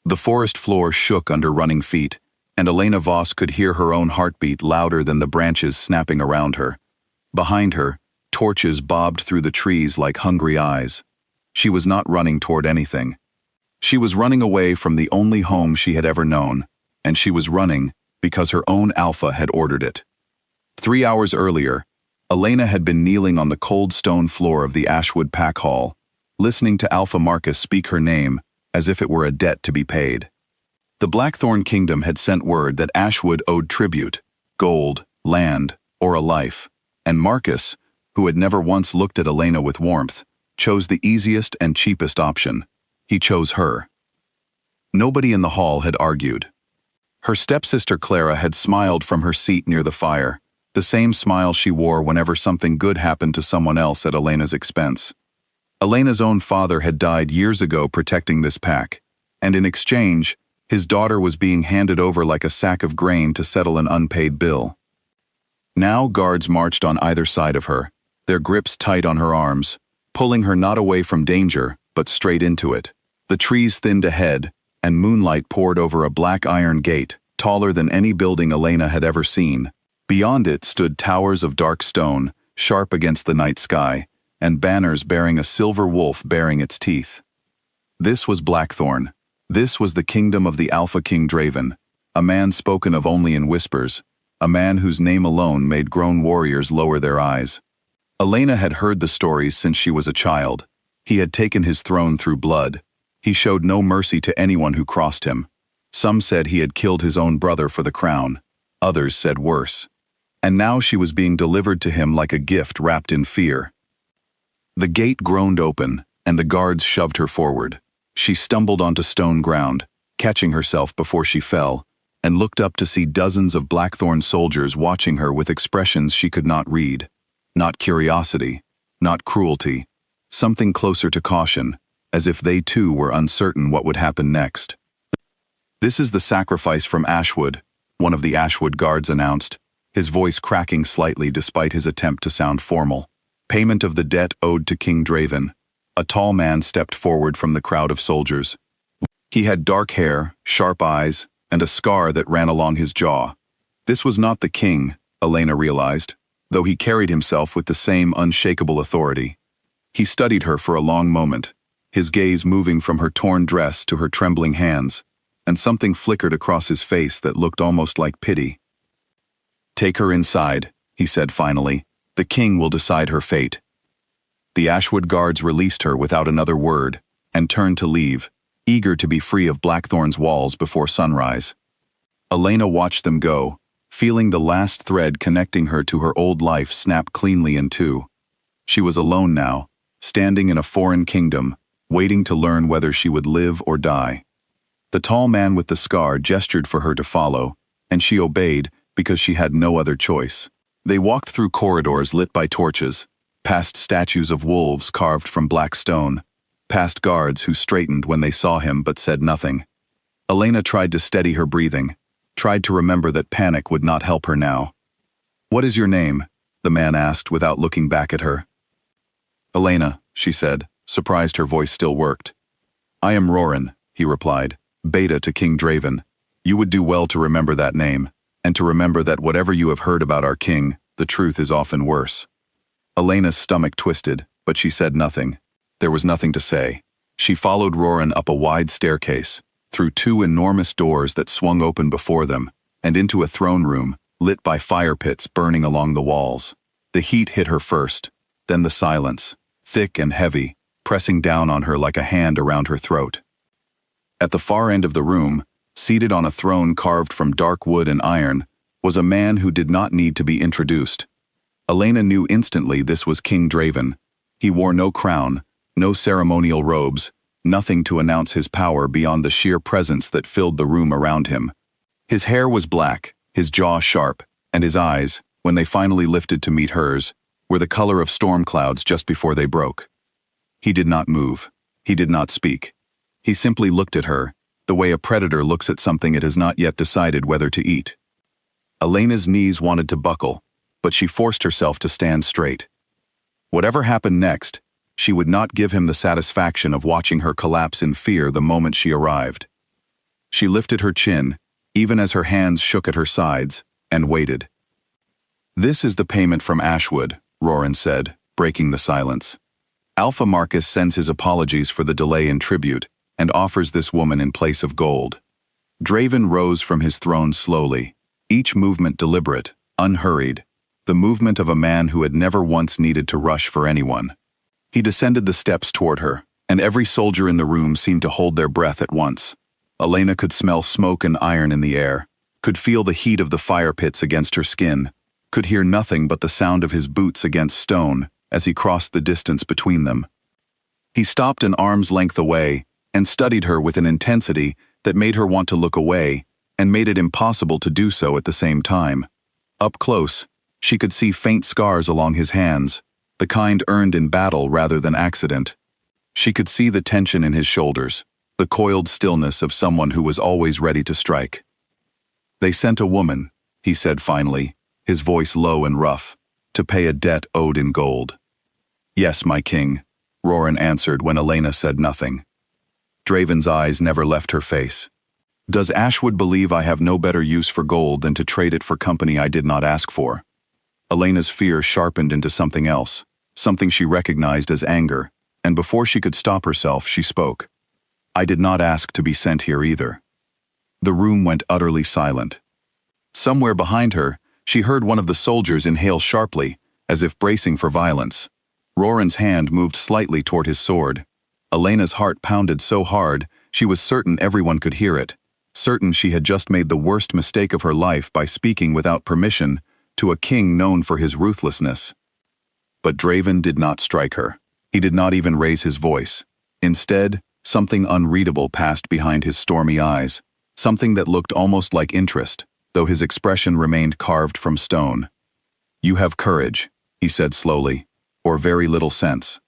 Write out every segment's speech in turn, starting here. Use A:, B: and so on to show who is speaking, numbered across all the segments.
A: The forest floor shook under running feet, and Elena Voss could hear her own heartbeat louder than the branches snapping around her. Behind her, torches bobbed through the trees like hungry eyes. She was not running toward anything. She was running away from the only home she had ever known, and she was running because her own Alpha had ordered it. 3 hours earlier, Elena had been kneeling on the cold stone floor of the Ashwood Pack Hall, listening to Alpha Marcus speak her name as if it were a debt to be paid. The Blackthorn Kingdom had sent word that Ashwood owed tribute, gold, land, or a life, and Marcus, who had never once looked at Elena with warmth, chose the easiest and cheapest option. He chose her. Nobody in the hall had argued. Her stepsister Clara had smiled from her seat near the fire, the same smile she wore whenever something good happened to someone else at Elena's expense. Elena's own father had died years ago protecting this pack, and in exchange, his daughter was being handed over like a sack of grain to settle an unpaid bill. Now guards marched on either side of her, their grips tight on her arms, pulling her not away from danger, but straight into it. The trees thinned ahead, and moonlight poured over a black iron gate, taller than any building Elena had ever seen. Beyond it stood towers of dark stone, sharp against the night sky, and banners bearing a silver wolf baring its teeth. This was Blackthorn. This was the kingdom of the Alpha King Draven, a man spoken of only in whispers, a man whose name alone made grown warriors lower their eyes. Elena had heard the stories since she was a child. He had taken his throne through blood. He showed no mercy to anyone who crossed him. Some said he had killed his own brother for the crown. Others said worse. And now she was being delivered to him like a gift wrapped in fear. The gate groaned open, and the guards shoved her forward. She stumbled onto stone ground, catching herself before she fell, and looked up to see dozens of Blackthorn soldiers watching her with expressions she could not read. Not curiosity, not cruelty, something closer to caution, as if they too were uncertain what would happen next. "This is the sacrifice from Ashwood," one of the Ashwood guards announced, his voice cracking slightly despite his attempt to sound formal. "Payment of the debt owed to King Draven." A tall man stepped forward from the crowd of soldiers. He had dark hair, sharp eyes, and a scar that ran along his jaw. This was not the king, Elena realized, though he carried himself with the same unshakable authority. He studied her for a long moment, his gaze moving from her torn dress to her trembling hands, and something flickered across his face that looked almost like pity. "Take her inside," he said finally. "The king will decide her fate." The Ashwood guards released her without another word, and turned to leave, eager to be free of Blackthorn's walls before sunrise. Elena watched them go, feeling the last thread connecting her to her old life snap cleanly in two. She was alone now, standing in a foreign kingdom, waiting to learn whether she would live or die. The tall man with the scar gestured for her to follow, and she obeyed because she had no other choice. They walked through corridors lit by torches, past statues of wolves carved from black stone, past guards who straightened when they saw him but said nothing. Elena tried to steady her breathing, tried to remember that panic would not help her now. "What is your name?" the man asked without looking back at her. "Elena," she said, surprised her voice still worked. "I am Roran," he replied, "Beta to King Draven. You would do well to remember that name, and to remember that whatever you have heard about our king, the truth is often worse." Elena's stomach twisted, but she said nothing. There was nothing to say. She followed Roran up a wide staircase, through 2 enormous doors that swung open before them, and into a throne room, lit by fire pits burning along the walls. The heat hit her first, then the silence, thick and heavy, pressing down on her like a hand around her throat. At the far end of the room, seated on a throne carved from dark wood and iron, was a man who did not need to be introduced. Elena knew instantly this was King Draven. He wore no crown, no ceremonial robes, nothing to announce his power beyond the sheer presence that filled the room around him. His hair was black, his jaw sharp, and his eyes, when they finally lifted to meet hers, were the color of storm clouds just before they broke. He did not move. He did not speak. He simply looked at her, the way a predator looks at something it has not yet decided whether to eat. Elena's knees wanted to buckle, but she forced herself to stand straight. Whatever happened next, she would not give him the satisfaction of watching her collapse in fear the moment she arrived. She lifted her chin, even as her hands shook at her sides, and waited. "This is the payment from Ashwood," Roran said, breaking the silence. "Alpha Marcus sends his apologies for the delay in tribute, and offers this woman in place of gold." Draven rose from his throne slowly, each movement deliberate, unhurried, the movement of a man who had never once needed to rush for anyone. He descended the steps toward her, and every soldier in the room seemed to hold their breath at once. Elena could smell smoke and iron in the air, could feel the heat of the fire pits against her skin, could hear nothing but the sound of his boots against stone as he crossed the distance between them. He stopped an arm's length away and studied her with an intensity that made her want to look away and made it impossible to do so at the same time. Up close, she could see faint scars along his hands, the kind earned in battle rather than accident. She could see the tension in his shoulders, the coiled stillness of someone who was always ready to strike. "They sent a woman," he said finally, his voice low and rough, "to pay a debt owed in gold." "Yes, my king," Roran answered when Elena said nothing. Draven's eyes never left her face. "Does Ashwood believe I have no better use for gold than to trade it for company I did not ask for?" Elena's fear sharpened into something else, something she recognized as anger, and before she could stop herself, she spoke. "I did not ask to be sent here either." The room went utterly silent. Somewhere behind her, she heard one of the soldiers inhale sharply, as if bracing for violence. Roran's hand moved slightly toward his sword. Elena's heart pounded so hard, she was certain everyone could hear it, certain she had just made the worst mistake of her life by speaking without permission to a king known for his ruthlessness. But Draven did not strike her. He did not even raise his voice. Instead, something unreadable passed behind his stormy eyes, something that looked almost like interest, though his expression remained carved from stone. "You have courage," he said slowly, "or very little sense."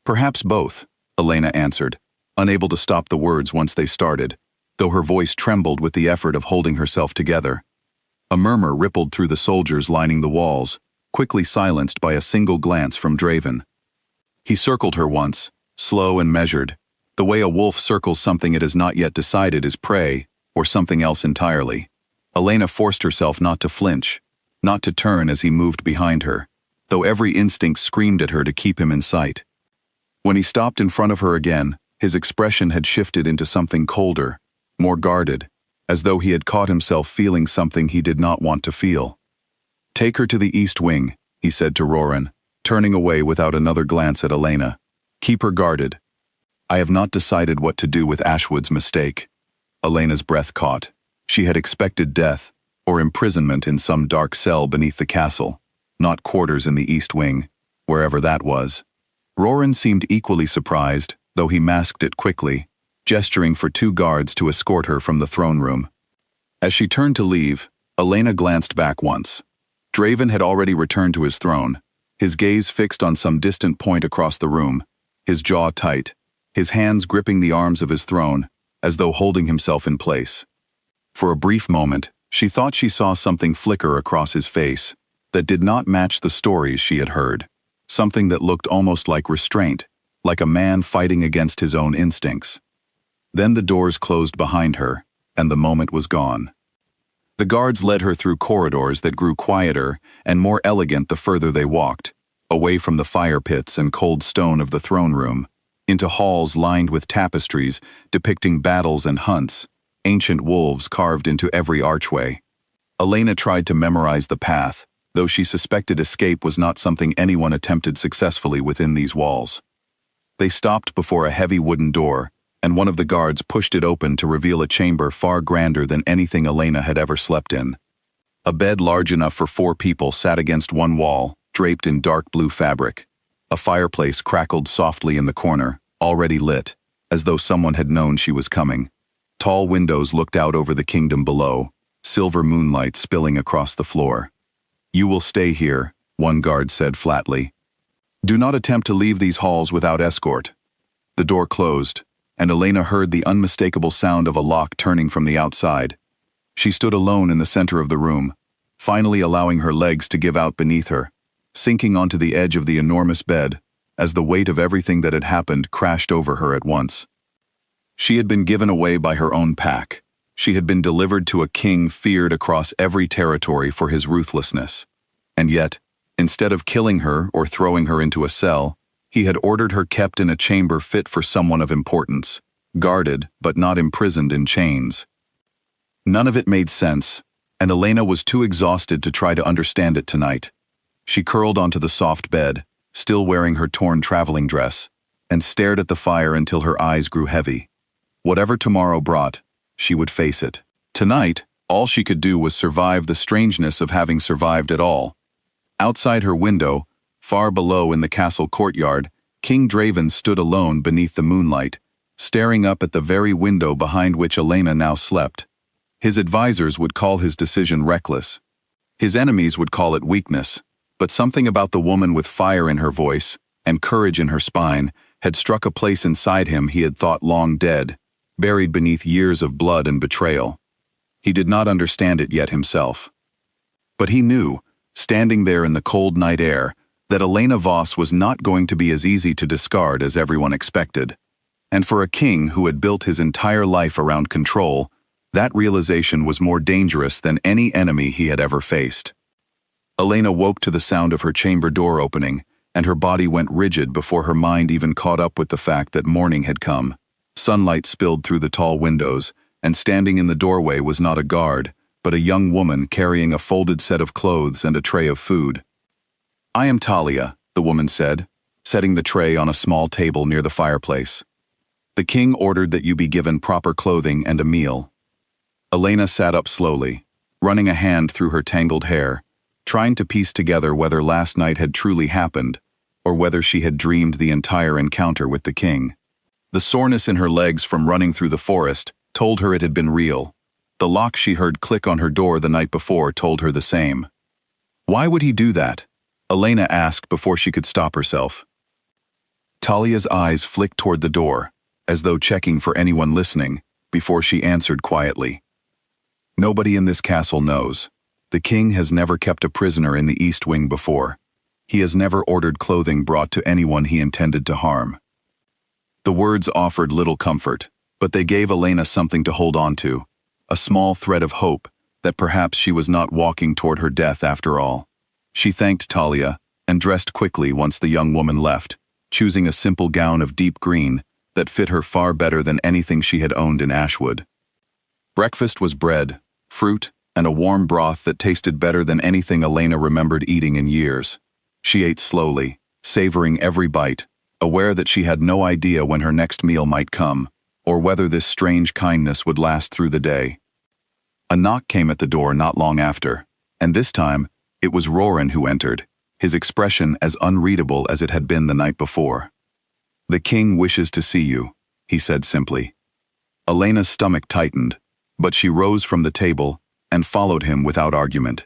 A: "Perhaps both," Elena answered, unable to stop the words once they started, though her voice trembled with the effort of holding herself together. A murmur rippled through the soldiers lining the walls, quickly silenced by a single glance from Draven. He circled her once, slow and measured, the way a wolf circles something it has not yet decided is prey, or something else entirely. Elena forced herself not to flinch, not to turn as he moved behind her, though every instinct screamed at her to keep him in sight. When he stopped in front of her again, his expression had shifted into something colder, more guarded, as though he had caught himself feeling something he did not want to feel. "Take her to the east wing," he said to Roran, turning away without another glance at Elena. "Keep her guarded. I have not decided what to do with Ashwood's mistake." Elena's breath caught. She had expected death, or imprisonment in some dark cell beneath the castle, not quarters in the east wing, wherever that was. Roran seemed equally surprised, though he masked it quickly, gesturing for 2 guards to escort her from the throne room. As she turned to leave, Elena glanced back once. Draven had already returned to his throne, his gaze fixed on some distant point across the room, his jaw tight, his hands gripping the arms of his throne, as though holding himself in place. For a brief moment, she thought she saw something flicker across his face that did not match the stories she had heard, something that looked almost like restraint, like a man fighting against his own instincts. Then the doors closed behind her, and the moment was gone. The guards led her through corridors that grew quieter and more elegant the further they walked, away from the fire pits and cold stone of the throne room, into halls lined with tapestries depicting battles and hunts, ancient wolves carved into every archway. Elena tried to memorize the path, though she suspected escape was not something anyone attempted successfully within these walls. They stopped before a heavy wooden door, and one of the guards pushed it open to reveal a chamber far grander than anything Elena had ever slept in. A bed large enough for 4 people sat against one wall, draped in dark blue fabric. A fireplace crackled softly in the corner, already lit, as though someone had known she was coming. Tall windows looked out over the kingdom below, silver moonlight spilling across the floor. "You will stay here," one guard said flatly. "Do not attempt to leave these halls without escort." The door closed, and Elena heard the unmistakable sound of a lock turning from the outside. She stood alone in the center of the room, finally allowing her legs to give out beneath her, sinking onto the edge of the enormous bed, as the weight of everything that had happened crashed over her at once. She had been given away by her own pack. She had been delivered to a king feared across every territory for his ruthlessness. And yet, instead of killing her or throwing her into a cell, he had ordered her kept in a chamber fit for someone of importance, guarded but not imprisoned in chains. None of it made sense, and Elena was too exhausted to try to understand it tonight. She curled onto the soft bed, still wearing her torn traveling dress, and stared at the fire until her eyes grew heavy. Whatever tomorrow brought, she would face it. Tonight, all she could do was survive the strangeness of having survived at all. Outside her window, far below in the castle courtyard, King Draven stood alone beneath the moonlight, staring up at the very window behind which Elena now slept. His advisors would call his decision reckless. His enemies would call it weakness, but something about the woman with fire in her voice and courage in her spine had struck a place inside him he had thought long dead, buried beneath years of blood and betrayal. He did not understand it yet himself. But he knew, standing there in the cold night air, that Elena Voss was not going to be as easy to discard as everyone expected. And for a king who had built his entire life around control, that realization was more dangerous than any enemy he had ever faced. Elena woke to the sound of her chamber door opening, and her body went rigid before her mind even caught up with the fact that morning had come. Sunlight spilled through the tall windows, and standing in the doorway was not a guard, but a young woman carrying a folded set of clothes and a tray of food. "I am Talia," the woman said, setting the tray on a small table near the fireplace. "The king ordered that you be given proper clothing and a meal." Elena sat up slowly, running a hand through her tangled hair, trying to piece together whether last night had truly happened, or whether she had dreamed the entire encounter with the king. The soreness in her legs from running through the forest told her it had been real. The lock she heard click on her door the night before told her the same. Why would he do that? Elena asked before she could stop herself. Talia's eyes flicked toward the door, as though checking for anyone listening, before she answered quietly. "Nobody in this castle knows. The king has never kept a prisoner in the East Wing before. He has never ordered clothing brought to anyone he intended to harm." The words offered little comfort, but they gave Elena something to hold on to, a small thread of hope that perhaps she was not walking toward her death after all. She thanked Talia and dressed quickly once the young woman left, choosing a simple gown of deep green that fit her far better than anything she had owned in Ashwood. Breakfast was bread, fruit, and a warm broth that tasted better than anything Elena remembered eating in years. She ate slowly, savoring every bite, aware that she had no idea when her next meal might come, or whether this strange kindness would last through the day. A knock came at the door not long after, and this time, it was Roran who entered, his expression as unreadable as it had been the night before. "The king wishes to see you," he said simply. Elena's stomach tightened, but she rose from the table and followed him without argument.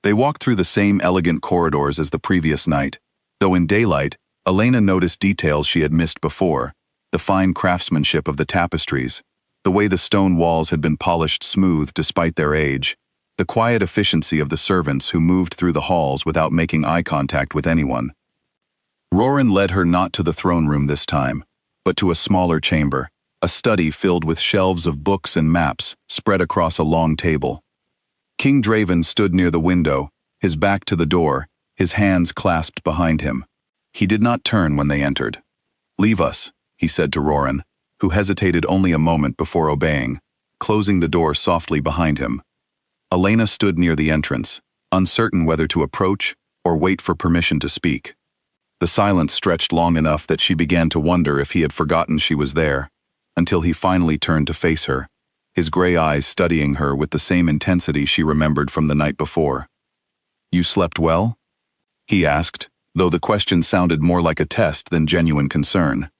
A: They walked through the same elegant corridors as the previous night, though in daylight, Elena noticed details she had missed before, the fine craftsmanship of the tapestries, the way the stone walls had been polished smooth despite their age, the quiet efficiency of the servants who moved through the halls without making eye contact with anyone. Roran led her not to the throne room this time, but to a smaller chamber, a study filled with shelves of books and maps spread across a long table. King Draven stood near the window, his back to the door, his hands clasped behind him. He did not turn when they entered. "Leave us," he said to Roran, who hesitated only a moment before obeying, closing the door softly behind him. Elena stood near the entrance, uncertain whether to approach or wait for permission to speak. The silence stretched long enough that she began to wonder if he had forgotten she was there, until he finally turned to face her, his gray eyes studying her with the same intensity she remembered from the night before. "You slept well?" he asked, though the question sounded more like a test than genuine concern.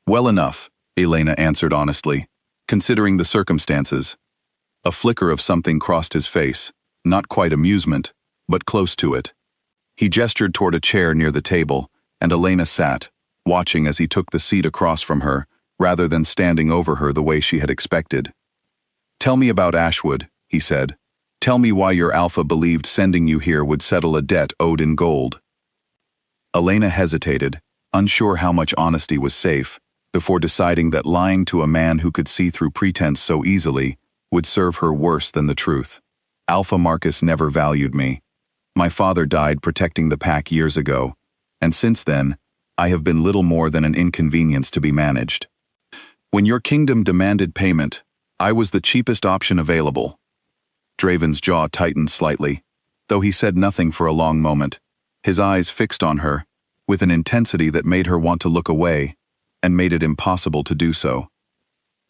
A: "Well enough," Elena answered honestly, considering the circumstances. A flicker of something crossed his face, not quite amusement, but close to it. He gestured toward a chair near the table, and Elena sat, watching as he took the seat across from her, rather than standing over her the way she had expected. "Tell me about Ashwood," he said. "Tell me why your Alpha believed sending you here would settle a debt owed in gold." Elena hesitated, unsure how much honesty was safe, before deciding that lying to a man who could see through pretense so easily would serve her worse than the truth. Alpha Marcus never valued me. My father died protecting the pack years ago, and since then, I have been little more than an inconvenience to be managed. When your kingdom demanded payment, I was the cheapest option available. Draven's jaw tightened slightly, though he said nothing for a long moment, his eyes fixed on her, with an intensity that made her want to look away, and made it impossible to do so.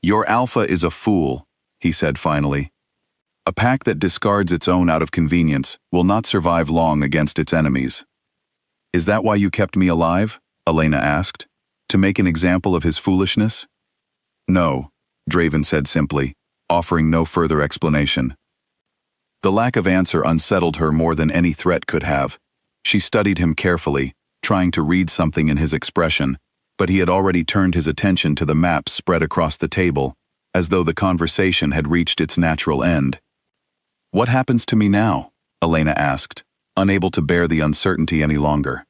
A: Your alpha is a fool, he said finally. A pack that discards its own out of convenience will not survive long against its enemies. Is that why you kept me alive? Elena asked. To make an example of his foolishness? No, Draven said simply, offering no further explanation. The lack of answer unsettled her more than any threat could have. She studied him carefully, trying to read something in his expression, but he had already turned his attention to the maps spread across the table, as though the conversation had reached its natural end. What happens to me now? Elena asked, unable to bear the uncertainty any longer.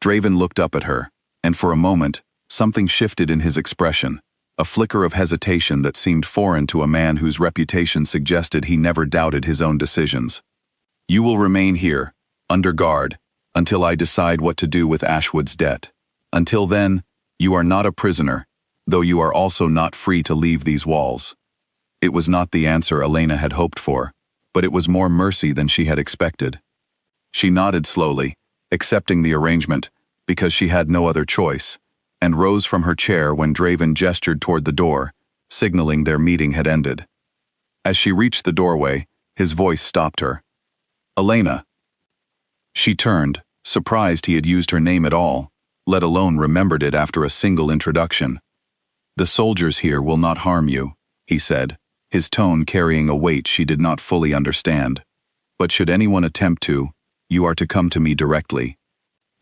A: Draven looked up at her, and for a moment, something shifted in his expression, a flicker of hesitation that seemed foreign to a man whose reputation suggested he never doubted his own decisions. You will remain here, under guard, until I decide what to do with Ashwood's debt. Until then, you are not a prisoner, though you are also not free to leave these walls. It was not the answer Elena had hoped for, but it was more mercy than she had expected. She nodded slowly, accepting the arrangement, because she had no other choice, and rose from her chair when Draven gestured toward the door, signaling their meeting had ended. As she reached the doorway, his voice stopped her. Elena. She turned, surprised he had used her name at all, let alone remembered it after a single introduction. The soldiers here will not harm you, he said, his tone carrying a weight she did not fully understand. But should anyone attempt to, you are to come to me directly.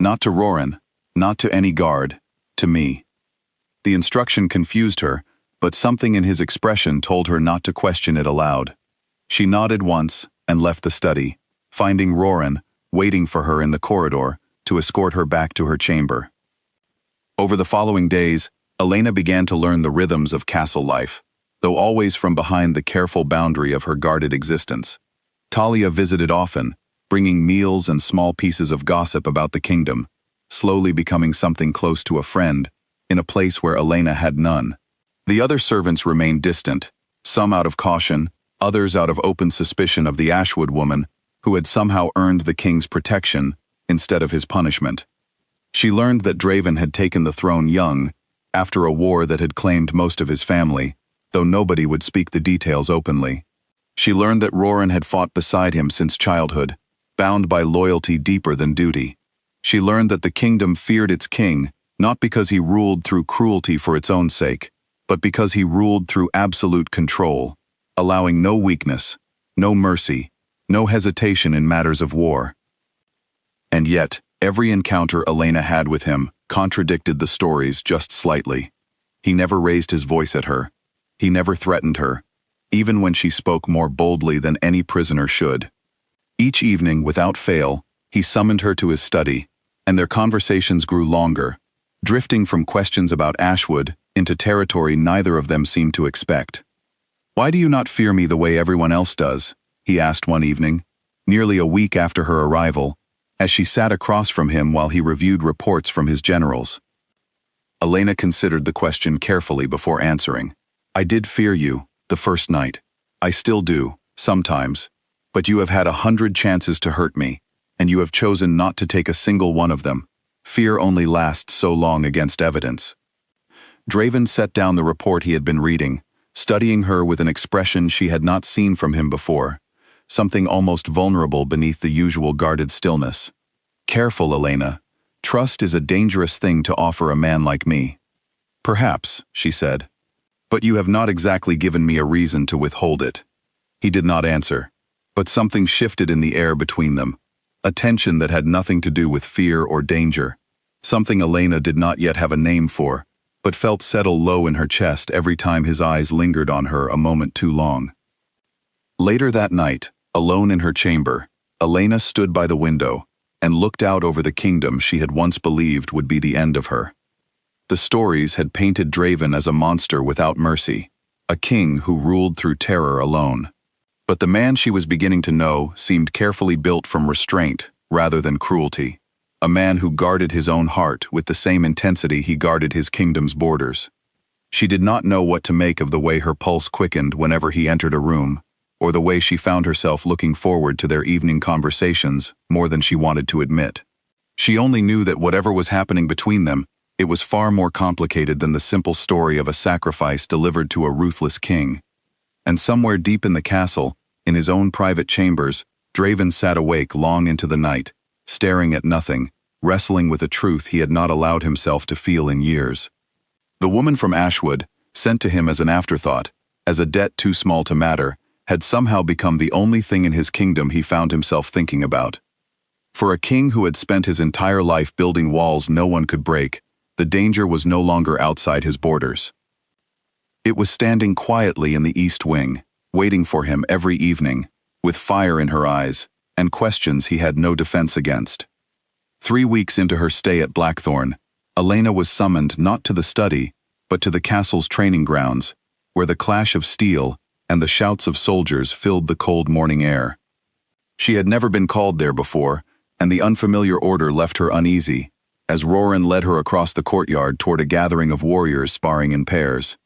A: Not to Roran, not to any guard, to me. The instruction confused her, but something in his expression told her not to question it aloud. She nodded once and left the study, finding Roran waiting for her in the corridor to escort her back to her chamber. Over the following days, Elena began to learn the rhythms of castle life, though always from behind the careful boundary of her guarded existence. Talia visited often, bringing meals and small pieces of gossip about the kingdom, slowly becoming something close to a friend, in a place where Elena had none. The other servants remained distant, some out of caution, others out of open suspicion of the Ashwood woman, who had somehow earned the king's protection instead of his punishment. She learned that Draven had taken the throne young, after a war that had claimed most of his family, though nobody would speak the details openly. She learned that Roran had fought beside him since childhood, bound by loyalty deeper than duty. She learned that the kingdom feared its king, not because he ruled through cruelty for its own sake, but because he ruled through absolute control, allowing no weakness, no mercy, no hesitation in matters of war. And yet, every encounter Elena had with him contradicted the stories just slightly. He never raised his voice at her. He never threatened her, even when she spoke more boldly than any prisoner should. Each evening, without fail, he summoned her to his study, and their conversations grew longer, drifting from questions about Ashwood into territory neither of them seemed to expect. "Why do you not fear me the way everyone else does?" he asked one evening, nearly a week after her arrival, as she sat across from him while he reviewed reports from his generals. Elena considered the question carefully before answering. "I did fear you, the first night. I still do, sometimes. But you have had 100 chances to hurt me, and you have chosen not to take a single one of them. Fear only lasts so long against evidence." Draven set down the report he had been reading, studying her with an expression she had not seen from him before, something almost vulnerable beneath the usual guarded stillness. "Careful, Elena. Trust is a dangerous thing to offer a man like me." "Perhaps," she said. "But you have not exactly given me a reason to withhold it." He did not answer, but something shifted in the air between them, a tension that had nothing to do with fear or danger, something Elena did not yet have a name for, but felt settle low in her chest every time his eyes lingered on her a moment too long. Later that night, alone in her chamber, Elena stood by the window and looked out over the kingdom she had once believed would be the end of her. The stories had painted Draven as a monster without mercy, a king who ruled through terror alone. But the man she was beginning to know seemed carefully built from restraint rather than cruelty, a man who guarded his own heart with the same intensity he guarded his kingdom's borders. She did not know what to make of the way her pulse quickened whenever he entered a room, or the way she found herself looking forward to their evening conversations more than she wanted to admit. She only knew that whatever was happening between them, it was far more complicated than the simple story of a sacrifice delivered to a ruthless king. And somewhere deep in the castle, in his own private chambers, Draven sat awake long into the night, staring at nothing, wrestling with a truth he had not allowed himself to feel in years. The woman from Ashwood, sent to him as an afterthought, as a debt too small to matter, had somehow become the only thing in his kingdom he found himself thinking about. For a king who had spent his entire life building walls no one could break, the danger was no longer outside his borders. It was standing quietly in the East Wing, waiting for him every evening, with fire in her eyes, and questions he had no defense against. 3 weeks into her stay at Blackthorn, Elena was summoned not to the study, but to the castle's training grounds, where the clash of steel and the shouts of soldiers filled the cold morning air. She had never been called there before, and the unfamiliar order left her uneasy, as Roran led her across the courtyard toward a gathering of warriors sparring in pairs.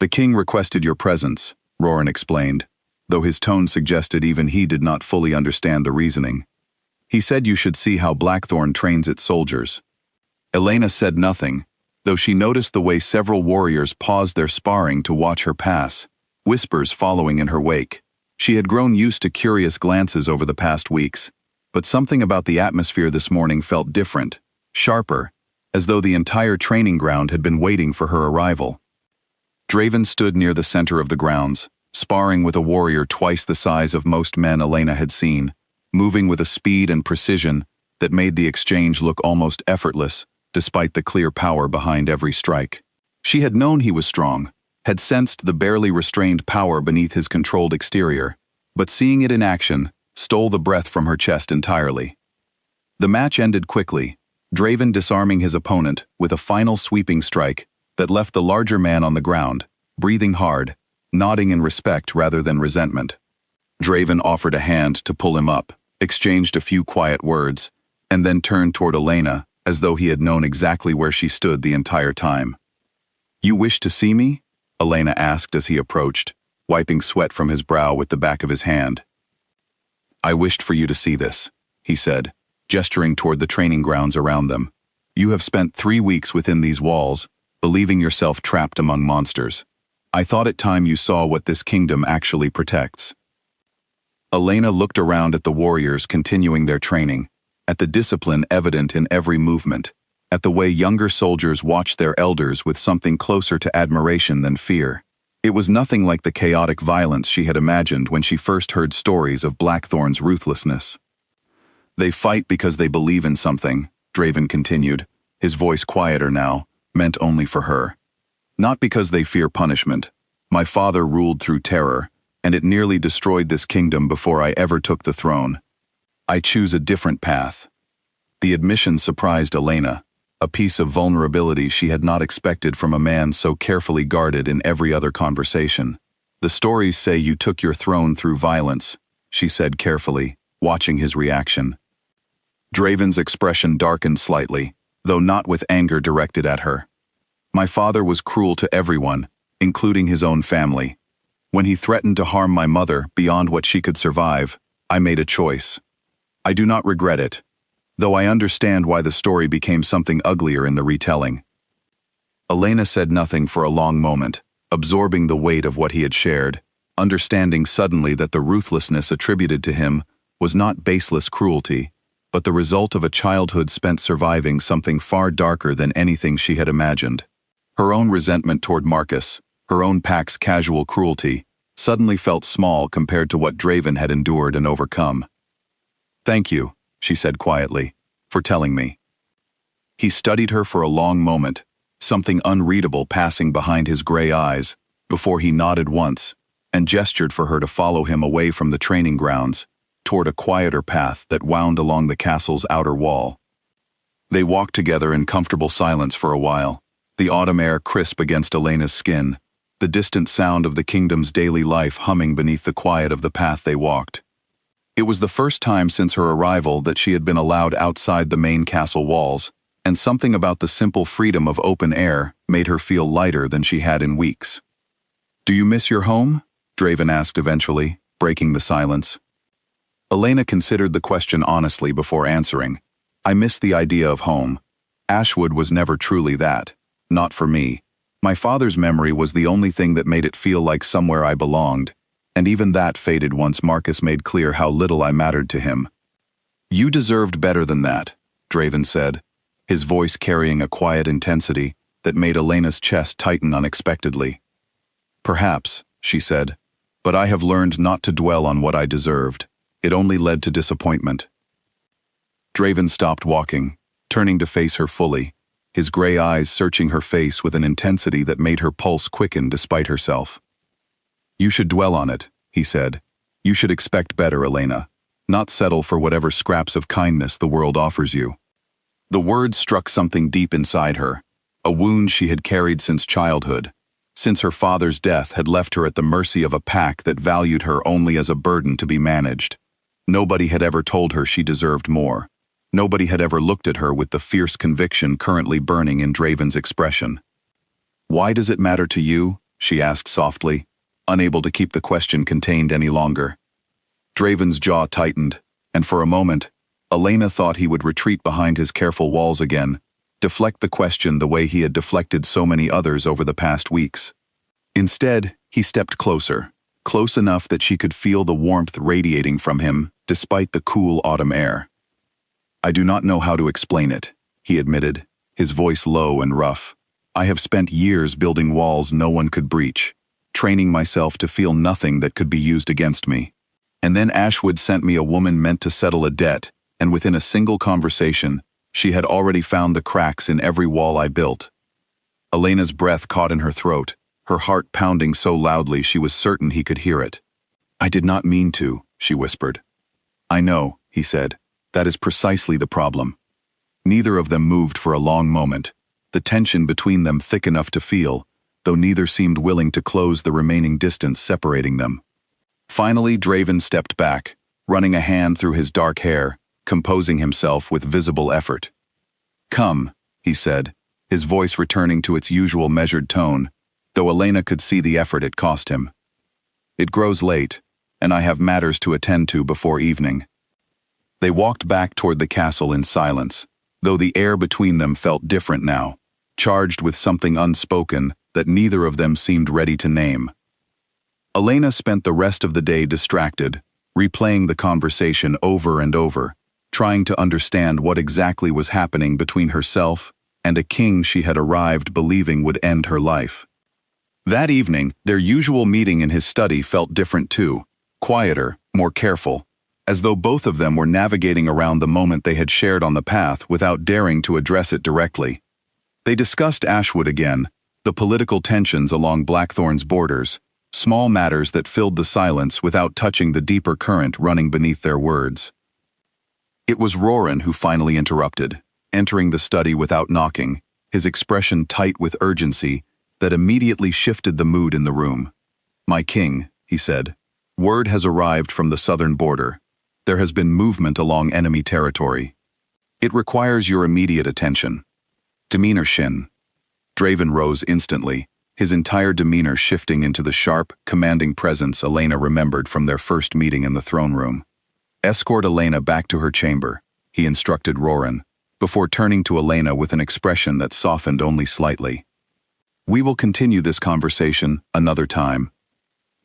A: "The king requested your presence," Roran explained, though his tone suggested even he did not fully understand the reasoning. "He said you should see how Blackthorn trains its soldiers." Elena said nothing, though she noticed the way several warriors paused their sparring to watch her pass, whispers following in her wake. She had grown used to curious glances over the past weeks, but something about the atmosphere this morning felt different, sharper, as though the entire training ground had been waiting for her arrival. Draven stood near the center of the grounds, sparring with a warrior twice the size of most men Elena had seen, moving with a speed and precision that made the exchange look almost effortless, despite the clear power behind every strike. She had known he was strong, had sensed the barely restrained power beneath his controlled exterior, but seeing it in action stole the breath from her chest entirely. The match ended quickly, Draven disarming his opponent with a final sweeping strike that left the larger man on the ground, breathing hard, nodding in respect rather than resentment. Draven offered a hand to pull him up, exchanged a few quiet words, and then turned toward Elena as though he had known exactly where she stood the entire time. "You wish to see me?" Elena asked as he approached, wiping sweat from his brow with the back of his hand. "I wished for you to see this," he said, gesturing toward the training grounds around them. "You have spent 3 weeks within these walls, believing yourself trapped among monsters. I thought it time you saw what this kingdom actually protects." Elena looked around at the warriors continuing their training, at the discipline evident in every movement, at the way younger soldiers watched their elders with something closer to admiration than fear. It was nothing like the chaotic violence she had imagined when she first heard stories of Blackthorn's ruthlessness. "They fight because they believe in something," Draven continued, his voice quieter now, meant only for her. "Not because they fear punishment. My father ruled through terror, and it nearly destroyed this kingdom before I ever took the throne. I choose a different path." The admission surprised Elena, a piece of vulnerability she had not expected from a man so carefully guarded in every other conversation. "The stories say you took your throne through violence," she said carefully, watching his reaction. Draven's expression darkened slightly, though not with anger directed at her. "My father was cruel to everyone, including his own family. When he threatened to harm my mother beyond what she could survive, I made a choice. I do not regret it, though I understand why the story became something uglier in the retelling." Elena said nothing for a long moment, absorbing the weight of what he had shared, understanding suddenly that the ruthlessness attributed to him was not baseless cruelty, but the result of a childhood spent surviving something far darker than anything she had imagined. Her own resentment toward Marcus, her own pack's casual cruelty, suddenly felt small compared to what Draven had endured and overcome. "Thank you," she said quietly, "for telling me." He studied her for a long moment, something unreadable passing behind his gray eyes, before he nodded once and gestured for her to follow him away from the training grounds, toward a quieter path that wound along the castle's outer wall. They walked together in comfortable silence for a while, the autumn air crisp against Elena's skin, the distant sound of the kingdom's daily life humming beneath the quiet of the path they walked. It was the first time since her arrival that she had been allowed outside the main castle walls, and something about the simple freedom of open air made her feel lighter than she had in weeks. "Do you miss your home?" Draven asked eventually, breaking the silence. Elena considered the question honestly before answering. "I miss the idea of home. Ashwood was never truly that. Not for me. My father's memory was the only thing that made it feel like somewhere I belonged, and even that faded once Marcus made clear how little I mattered to him." "You deserved better than that," Draven said, his voice carrying a quiet intensity that made Elena's chest tighten unexpectedly. "Perhaps," she said, "but I have learned not to dwell on what I deserved. It only led to disappointment." Draven stopped walking, turning to face her fully, his gray eyes searching her face with an intensity that made her pulse quicken despite herself. "You should dwell on it," he said. "You should expect better, Elena. Not settle for whatever scraps of kindness the world offers you." The words struck something deep inside her, a wound she had carried since childhood, since her father's death had left her at the mercy of a pack that valued her only as a burden to be managed. Nobody had ever told her she deserved more. Nobody had ever looked at her with the fierce conviction currently burning in Draven's expression. "Why does it matter to you?" she asked softly, unable to keep the question contained any longer. Draven's jaw tightened, and for a moment, Elena thought he would retreat behind his careful walls again, deflect the question the way he had deflected so many others over the past weeks. Instead, he stepped closer, close enough that she could feel the warmth radiating from him despite the cool autumn air. "I do not know how to explain it," he admitted, his voice low and rough. "I have spent years building walls no one could breach, training myself to feel nothing that could be used against me. And then Ashwood sent me a woman meant to settle a debt, and within a single conversation, she had already found the cracks in every wall I built." Elena's breath caught in her throat, her heart pounding so loudly she was certain he could hear it. "I did not mean to," she whispered. "I know," he said. "That is precisely the problem." Neither of them moved for a long moment, the tension between them thick enough to feel, though neither seemed willing to close the remaining distance separating them. Finally, Draven stepped back, running a hand through his dark hair, composing himself with visible effort. "Come," he said, his voice returning to its usual measured tone, though Elena could see the effort it cost him. "It grows late, and I have matters to attend to before evening." They walked back toward the castle in silence, though the air between them felt different now, charged with something unspoken that neither of them seemed ready to name. Elena spent the rest of the day distracted, replaying the conversation over and over, trying to understand what exactly was happening between herself and a king she had arrived believing would end her life. That evening, their usual meeting in his study felt different too, quieter, more careful, as though both of them were navigating around the moment they had shared on the path without daring to address it directly. They discussed Ashwood again, the political tensions along Blackthorn's borders, small matters that filled the silence without touching the deeper current running beneath their words. It was Roran who finally interrupted, entering the study without knocking, his expression tight with urgency that immediately shifted the mood in the room. "My king," he said, "word has arrived from the southern border. There has been movement along enemy territory. It requires your immediate attention." "Demeanor Shin." Draven rose instantly, his entire demeanor shifting into the sharp, commanding presence Elena remembered from their first meeting in the throne room. "Escort Elena back to her chamber," he instructed Roran, before turning to Elena with an expression that softened only slightly. "We will continue this conversation another time."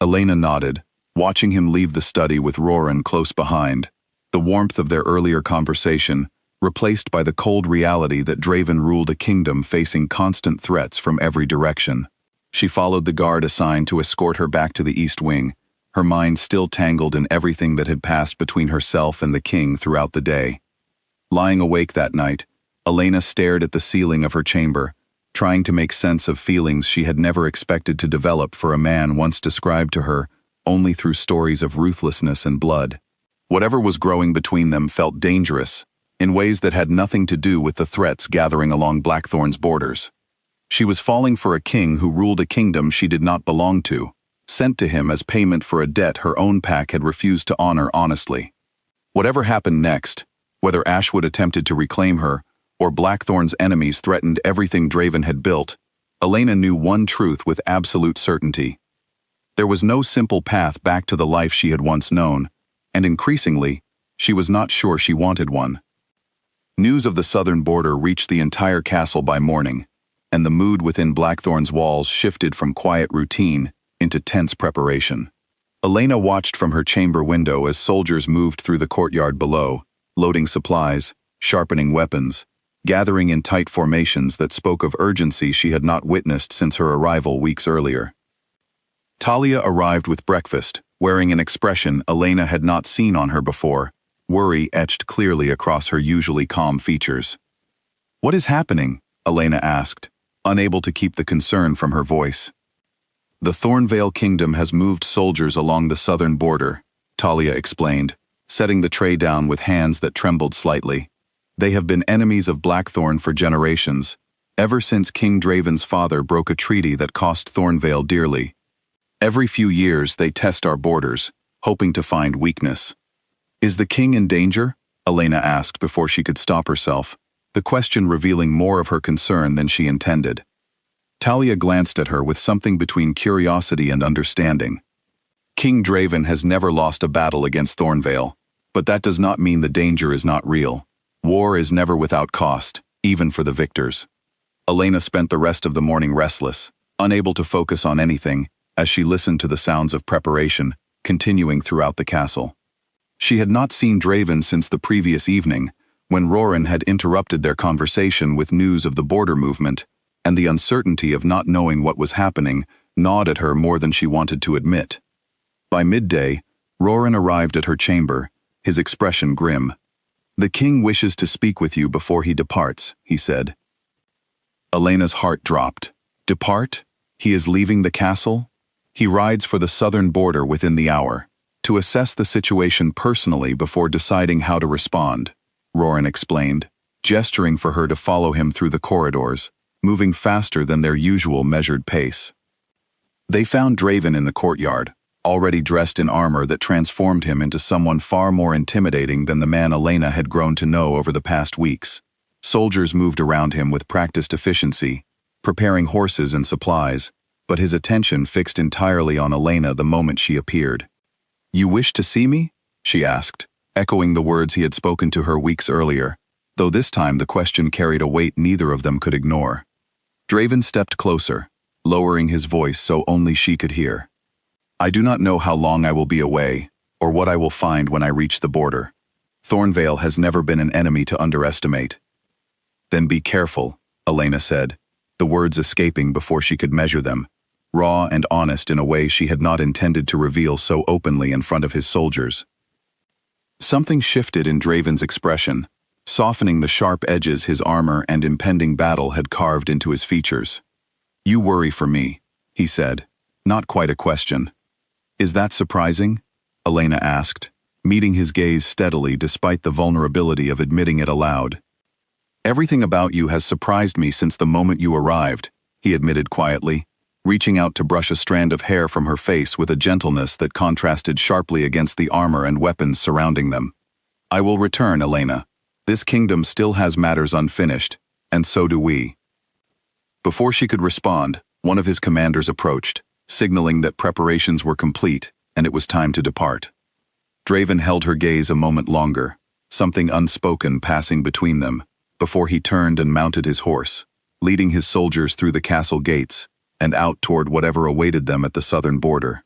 A: Elena nodded, watching him leave the study with Roran close behind, the warmth of their earlier conversation replaced by the cold reality that Draven ruled a kingdom facing constant threats from every direction. She followed the guard assigned to escort her back to the East Wing, her mind still tangled in everything that had passed between herself and the king throughout the day. Lying awake that night, Elena stared at the ceiling of her chamber, trying to make sense of feelings she had never expected to develop for a man once described to her only through stories of ruthlessness and blood. Whatever was growing between them felt dangerous, in ways that had nothing to do with the threats gathering along Blackthorn's borders. She was falling for a king who ruled a kingdom she did not belong to, sent to him as payment for a debt her own pack had refused to honor honestly. Whatever happened next, whether Ashwood attempted to reclaim her, or Blackthorn's enemies threatened everything Draven had built, Elena knew one truth with absolute certainty. There was no simple path back to the life she had once known, and increasingly, she was not sure she wanted one. News of the southern border reached the entire castle by morning, and the mood within Blackthorn's walls shifted from quiet routine into tense preparation. Elena watched from her chamber window as soldiers moved through the courtyard below, loading supplies, sharpening weapons, gathering in tight formations that spoke of urgency she had not witnessed since her arrival weeks earlier. Talia arrived with breakfast, wearing an expression Elena had not seen on her before, worry etched clearly across her usually calm features. "What is happening?" Elena asked, unable to keep the concern from her voice. "The Thornvale Kingdom has moved soldiers along the southern border," Talia explained, setting the tray down with hands that trembled slightly. "They have been enemies of Blackthorn for generations, ever since King Draven's father broke a treaty that cost Thornvale dearly. Every few years they test our borders, hoping to find weakness." "Is the king in danger?" Elena asked before she could stop herself, the question revealing more of her concern than she intended. Talia glanced at her with something between curiosity and understanding. "King Draven has never lost a battle against Thornvale, but that does not mean the danger is not real. War is never without cost, even for the victors." Elena spent the rest of the morning restless, unable to focus on anything, as she listened to the sounds of preparation, continuing throughout the castle. She had not seen Draven since the previous evening, when Roran had interrupted their conversation with news of the border movement, and the uncertainty of not knowing what was happening gnawed at her more than she wanted to admit. By midday, Roran arrived at her chamber, his expression grim. "The king wishes to speak with you before he departs," he said. Elena's heart dropped. "Depart? He is leaving the castle? He rides for the southern border within the hour, to assess the situation personally before deciding how to respond," Roran explained, gesturing for her to follow him through the corridors, moving faster than their usual measured pace. They found Draven in the courtyard, already dressed in armor that transformed him into someone far more intimidating than the man Elena had grown to know over the past weeks. Soldiers moved around him with practiced efficiency, preparing horses and supplies, but his attention fixed entirely on Elena the moment she appeared. "You wish to see me?" she asked, echoing the words he had spoken to her weeks earlier, though this time the question carried a weight neither of them could ignore. Draven stepped closer, lowering his voice so only she could hear. "I do not know how long I will be away, or what I will find when I reach the border. Thornvale has never been an enemy to underestimate." "Then be careful," Elena said, the words escaping before she could measure them, raw and honest in a way she had not intended to reveal so openly in front of his soldiers. Something shifted in Draven's expression, softening the sharp edges his armor and impending battle had carved into his features. "You worry for me," he said, not quite a question. "Is that surprising?" Elena asked, meeting his gaze steadily despite the vulnerability of admitting it aloud. "Everything about you has surprised me since the moment you arrived," he admitted quietly, reaching out to brush a strand of hair from her face with a gentleness that contrasted sharply against the armor and weapons surrounding them. "I will return, Elena. This kingdom still has matters unfinished, and so do we." Before she could respond, one of his commanders approached, signaling that preparations were complete and it was time to depart. Draven held her gaze a moment longer, something unspoken passing between them, before he turned and mounted his horse, leading his soldiers through the castle gates and out toward whatever awaited them at the southern border.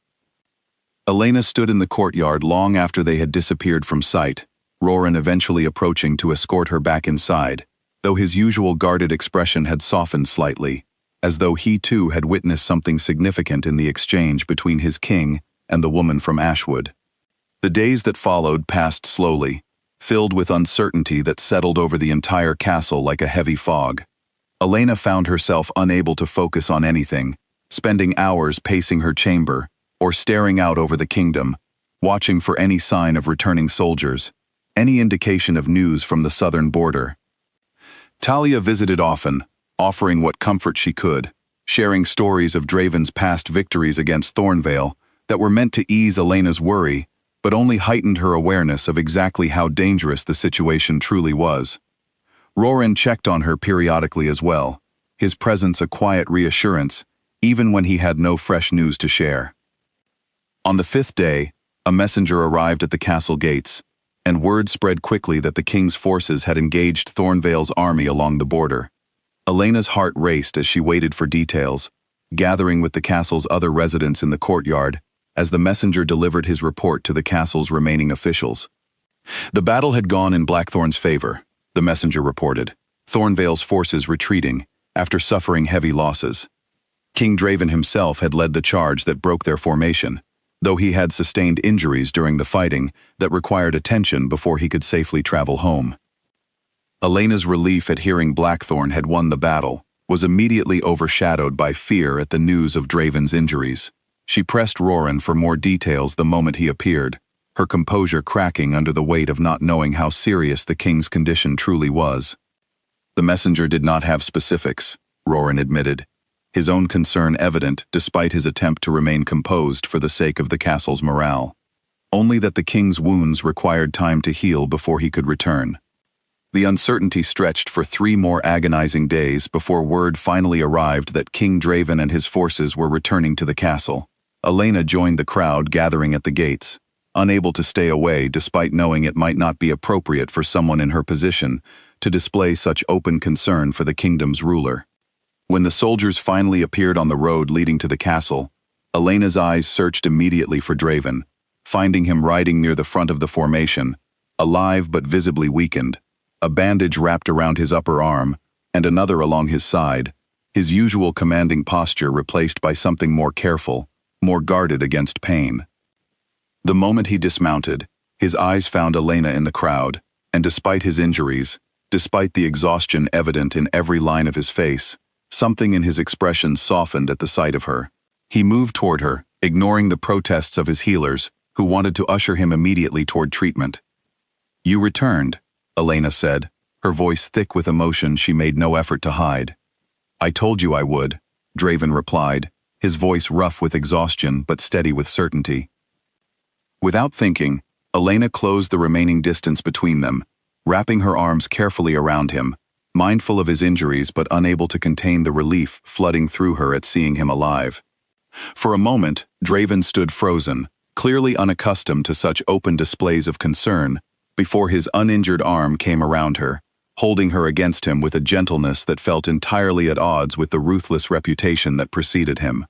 A: Elena stood in the courtyard long after they had disappeared from sight, Roran eventually approaching to escort her back inside, though his usual guarded expression had softened slightly, as though he too had witnessed something significant in the exchange between his king and the woman from Ashwood. The days that followed passed slowly, filled with uncertainty that settled over the entire castle like a heavy fog. Elena found herself unable to focus on anything, spending hours pacing her chamber or staring out over the kingdom, watching for any sign of returning soldiers, any indication of news from the southern border. Talia visited often, offering what comfort she could, sharing stories of Draven's past victories against Thornvale that were meant to ease Elena's worry, but only heightened her awareness of exactly how dangerous the situation truly was. Roran checked on her periodically as well, his presence a quiet reassurance, even when he had no fresh news to share. On the 5th day, a messenger arrived at the castle gates, and word spread quickly that the king's forces had engaged Thornvale's army along the border. Elena's heart raced as she waited for details, gathering with the castle's other residents in the courtyard as the messenger delivered his report to the castle's remaining officials. The battle had gone in Blackthorn's favor, the messenger reported, Thornvale's forces retreating after suffering heavy losses. King Draven himself had led the charge that broke their formation, though he had sustained injuries during the fighting that required attention before he could safely travel home. Elena's relief at hearing Blackthorn had won the battle was immediately overshadowed by fear at the news of Draven's injuries. She pressed Roran for more details the moment he appeared, her composure cracking under the weight of not knowing how serious the king's condition truly was. The messenger did not have specifics, Roran admitted, his own concern evident despite his attempt to remain composed for the sake of the castle's morale. Only that the king's wounds required time to heal before he could return. The uncertainty stretched for 3 more agonizing days before word finally arrived that King Draven and his forces were returning to the castle. Elena joined the crowd gathering at the gates, unable to stay away despite knowing it might not be appropriate for someone in her position to display such open concern for the kingdom's ruler. When the soldiers finally appeared on the road leading to the castle, Elena's eyes searched immediately for Draven, finding him riding near the front of the formation, alive but visibly weakened, a bandage wrapped around his upper arm and another along his side, his usual commanding posture replaced by something more careful, more guarded against pain. The moment he dismounted, his eyes found Elena in the crowd, and despite his injuries, despite the exhaustion evident in every line of his face, something in his expression softened at the sight of her. He moved toward her, ignoring the protests of his healers, who wanted to usher him immediately toward treatment. "You returned," Elena said, her voice thick with emotion she made no effort to hide. "I told you I would," Draven replied, his voice rough with exhaustion but steady with certainty. Without thinking, Elena closed the remaining distance between them, wrapping her arms carefully around him, mindful of his injuries but unable to contain the relief flooding through her at seeing him alive. For a moment, Draven stood frozen, clearly unaccustomed to such open displays of concern, before his uninjured arm came around her, holding her against him with a gentleness that felt entirely at odds with the ruthless reputation that preceded him.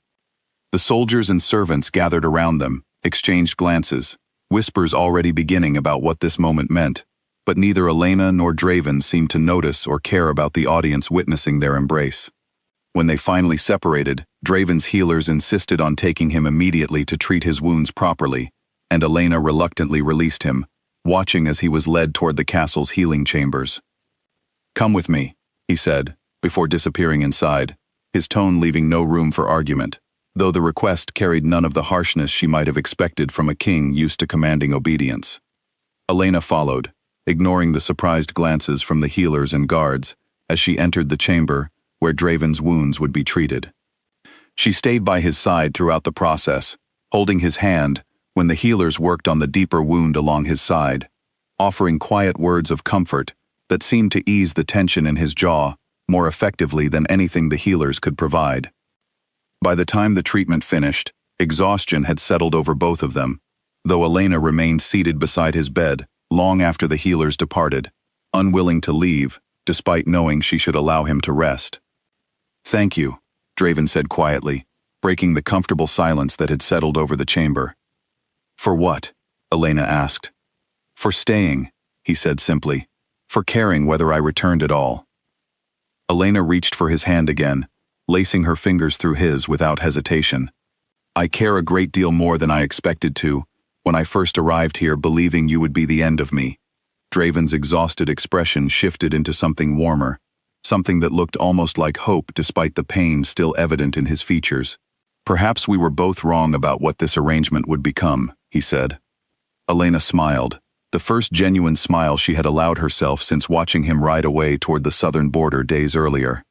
A: The soldiers and servants gathered around them, exchanged glances, whispers already beginning about what this moment meant, but neither Elena nor Draven seemed to notice or care about the audience witnessing their embrace. When they finally separated, Draven's healers insisted on taking him immediately to treat his wounds properly, and Elena reluctantly released him, watching as he was led toward the castle's healing chambers. "Come with me," he said, before disappearing inside, his tone leaving no room for argument, though the request carried none of the harshness she might have expected from a king used to commanding obedience. Elena followed, ignoring the surprised glances from the healers and guards as she entered the chamber where Draven's wounds would be treated. She stayed by his side throughout the process, holding his hand when the healers worked on the deeper wound along his side, offering quiet words of comfort that seemed to ease the tension in his jaw more effectively than anything the healers could provide. By the time the treatment finished, exhaustion had settled over both of them, though Elena remained seated beside his bed long after the healers departed, unwilling to leave, despite knowing she should allow him to rest. "Thank you," Draven said quietly, breaking the comfortable silence that had settled over the chamber. "For what?" Elena asked. "For staying," he said simply, "for caring whether I returned at all." Elena reached for his hand again, lacing her fingers through his without hesitation. "I care a great deal more than I expected to, when I first arrived here believing you would be the end of me." Draven's exhausted expression shifted into something warmer, something that looked almost like hope despite the pain still evident in his features. "Perhaps we were both wrong about what this arrangement would become," he said. Elena smiled, the first genuine smile she had allowed herself since watching him ride away toward the southern border days earlier.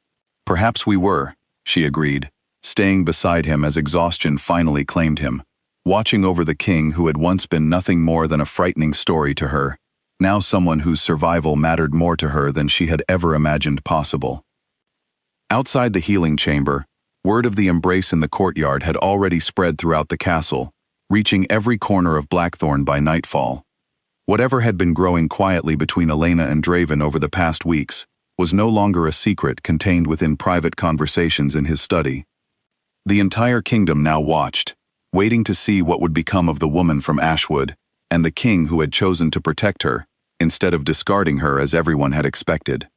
A: Perhaps we were, she agreed, staying beside him as exhaustion finally claimed him, watching over the king who had once been nothing more than a frightening story to her, now someone whose survival mattered more to her than she had ever imagined possible. Outside the healing chamber, word of the embrace in the courtyard had already spread throughout the castle, reaching every corner of Blackthorn by nightfall. Whatever had been growing quietly between Elena and Draven over the past weeks was no longer a secret contained within private conversations in his study. The entire kingdom now watched, waiting to see what would become of the woman from Ashwood, and the king who had chosen to protect her, instead of discarding her as everyone had expected.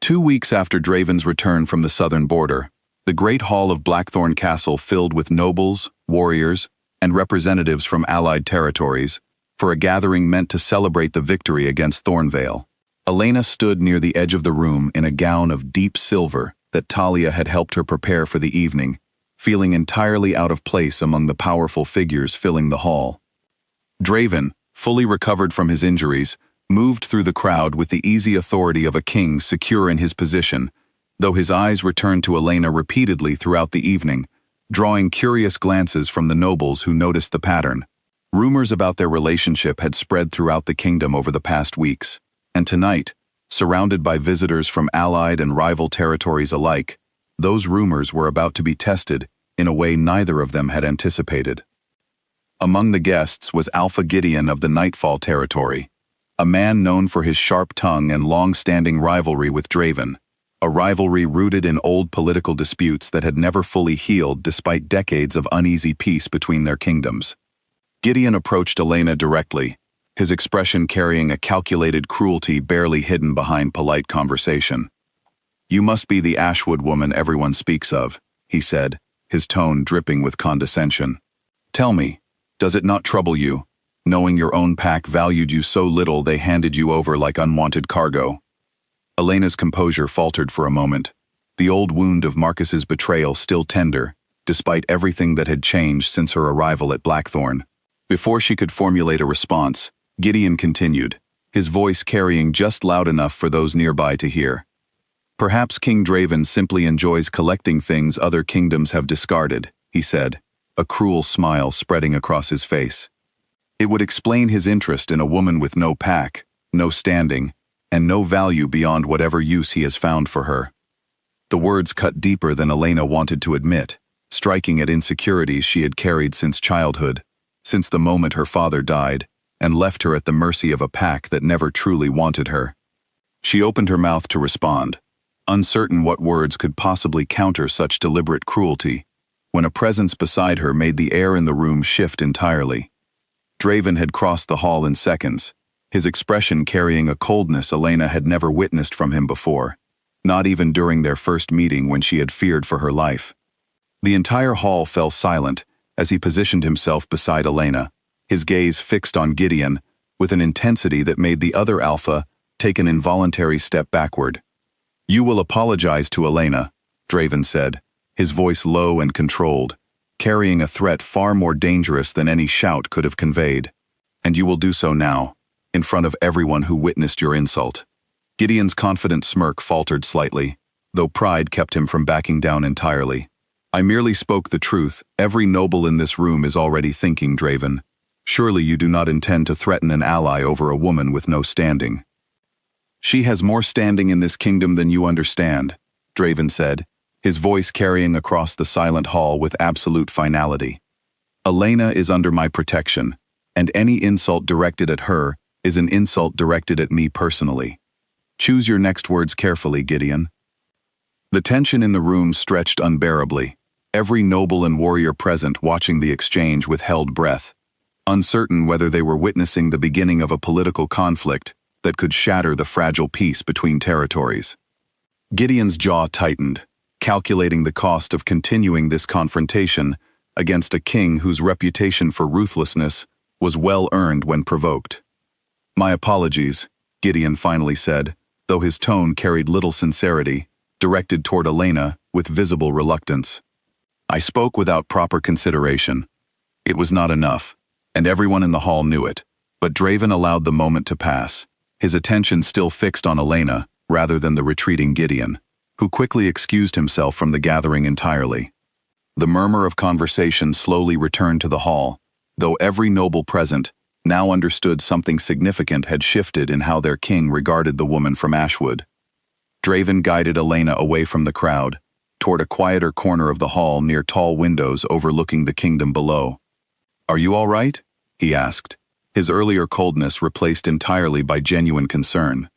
A: 2 weeks after Draven's return from the southern border, the great hall of Blackthorn Castle filled with nobles, warriors, and representatives from allied territories, for a gathering meant to celebrate the victory against Thornvale. Elena stood near the edge of the room in a gown of deep silver that Talia had helped her prepare for the evening, feeling entirely out of place among the powerful figures filling the hall. Draven, fully recovered from his injuries, moved through the crowd with the easy authority of a king secure in his position, though his eyes returned to Elena repeatedly throughout the evening, drawing curious glances from the nobles who noticed the pattern. Rumors about their relationship had spread throughout the kingdom over the past weeks, and tonight, surrounded by visitors from allied and rival territories alike, those rumors were about to be tested in a way neither of them had anticipated. Among the guests was Alpha Gideon of the Nightfall territory, a man known for his sharp tongue and long-standing rivalry with Draven, a rivalry rooted in old political disputes that had never fully healed despite decades of uneasy peace between their kingdoms. Gideon approached Elena directly, his expression carrying a calculated cruelty barely hidden behind polite conversation. "You must be the Ashwood woman everyone speaks of," he said, his tone dripping with condescension. "Tell me, does it not trouble you, knowing your own pack valued you so little they handed you over like unwanted cargo?" Elena's composure faltered for a moment, the old wound of Marcus's betrayal still tender, despite everything that had changed since her arrival at Blackthorn. Before she could formulate a response, Gideon continued, his voice carrying just loud enough for those nearby to hear. "Perhaps King Draven simply enjoys collecting things other kingdoms have discarded," he said, a cruel smile spreading across his face. "It would explain his interest in a woman with no pack, no standing, and no value beyond whatever use he has found for her." The words cut deeper than Elena wanted to admit, striking at insecurities she had carried since childhood, since the moment her father died, and left her at the mercy of a pack that never truly wanted her. She opened her mouth to respond, uncertain what words could possibly counter such deliberate cruelty, when a presence beside her made the air in the room shift entirely. Draven had crossed the hall in seconds, his expression carrying a coldness Elena had never witnessed from him before, not even during their first meeting when she had feared for her life. The entire hall fell silent as he positioned himself beside Elena, his gaze fixed on Gideon, with an intensity that made the other Alpha take an involuntary step backward. "You will apologize to Elena," Draven said, his voice low and controlled, carrying a threat far more dangerous than any shout could have conveyed. "And you will do so now, in front of everyone who witnessed your insult." Gideon's confident smirk faltered slightly, though pride kept him from backing down entirely. "I merely spoke the truth. Every noble in this room is already thinking, Draven. Surely you do not intend to threaten an ally over a woman with no standing." "She has more standing in this kingdom than you understand," Draven said, his voice carrying across the silent hall with absolute finality. "Elena is under my protection, and any insult directed at her is an insult directed at me personally. Choose your next words carefully, Gideon." The tension in the room stretched unbearably, every noble and warrior present watching the exchange with held breath, uncertain whether they were witnessing the beginning of a political conflict that could shatter the fragile peace between territories. Gideon's jaw tightened, calculating the cost of continuing this confrontation against a king whose reputation for ruthlessness was well earned when provoked. "My apologies," Gideon finally said, though his tone carried little sincerity, directed toward Elena with visible reluctance. "I spoke without proper consideration. It was not enough, and everyone in the hall knew it, but Draven allowed the moment to pass, his attention still fixed on Elena rather than the retreating Gideon. who quickly excused himself from the gathering entirely. The murmur of conversation slowly returned to the hall, though every noble present now understood something significant had shifted in how their king regarded the woman from Ashwood. Draven guided Elena away from the crowd, toward a quieter corner of the hall near tall windows overlooking the kingdom below. "Are you all right?" he asked, his earlier coldness replaced entirely by genuine concern.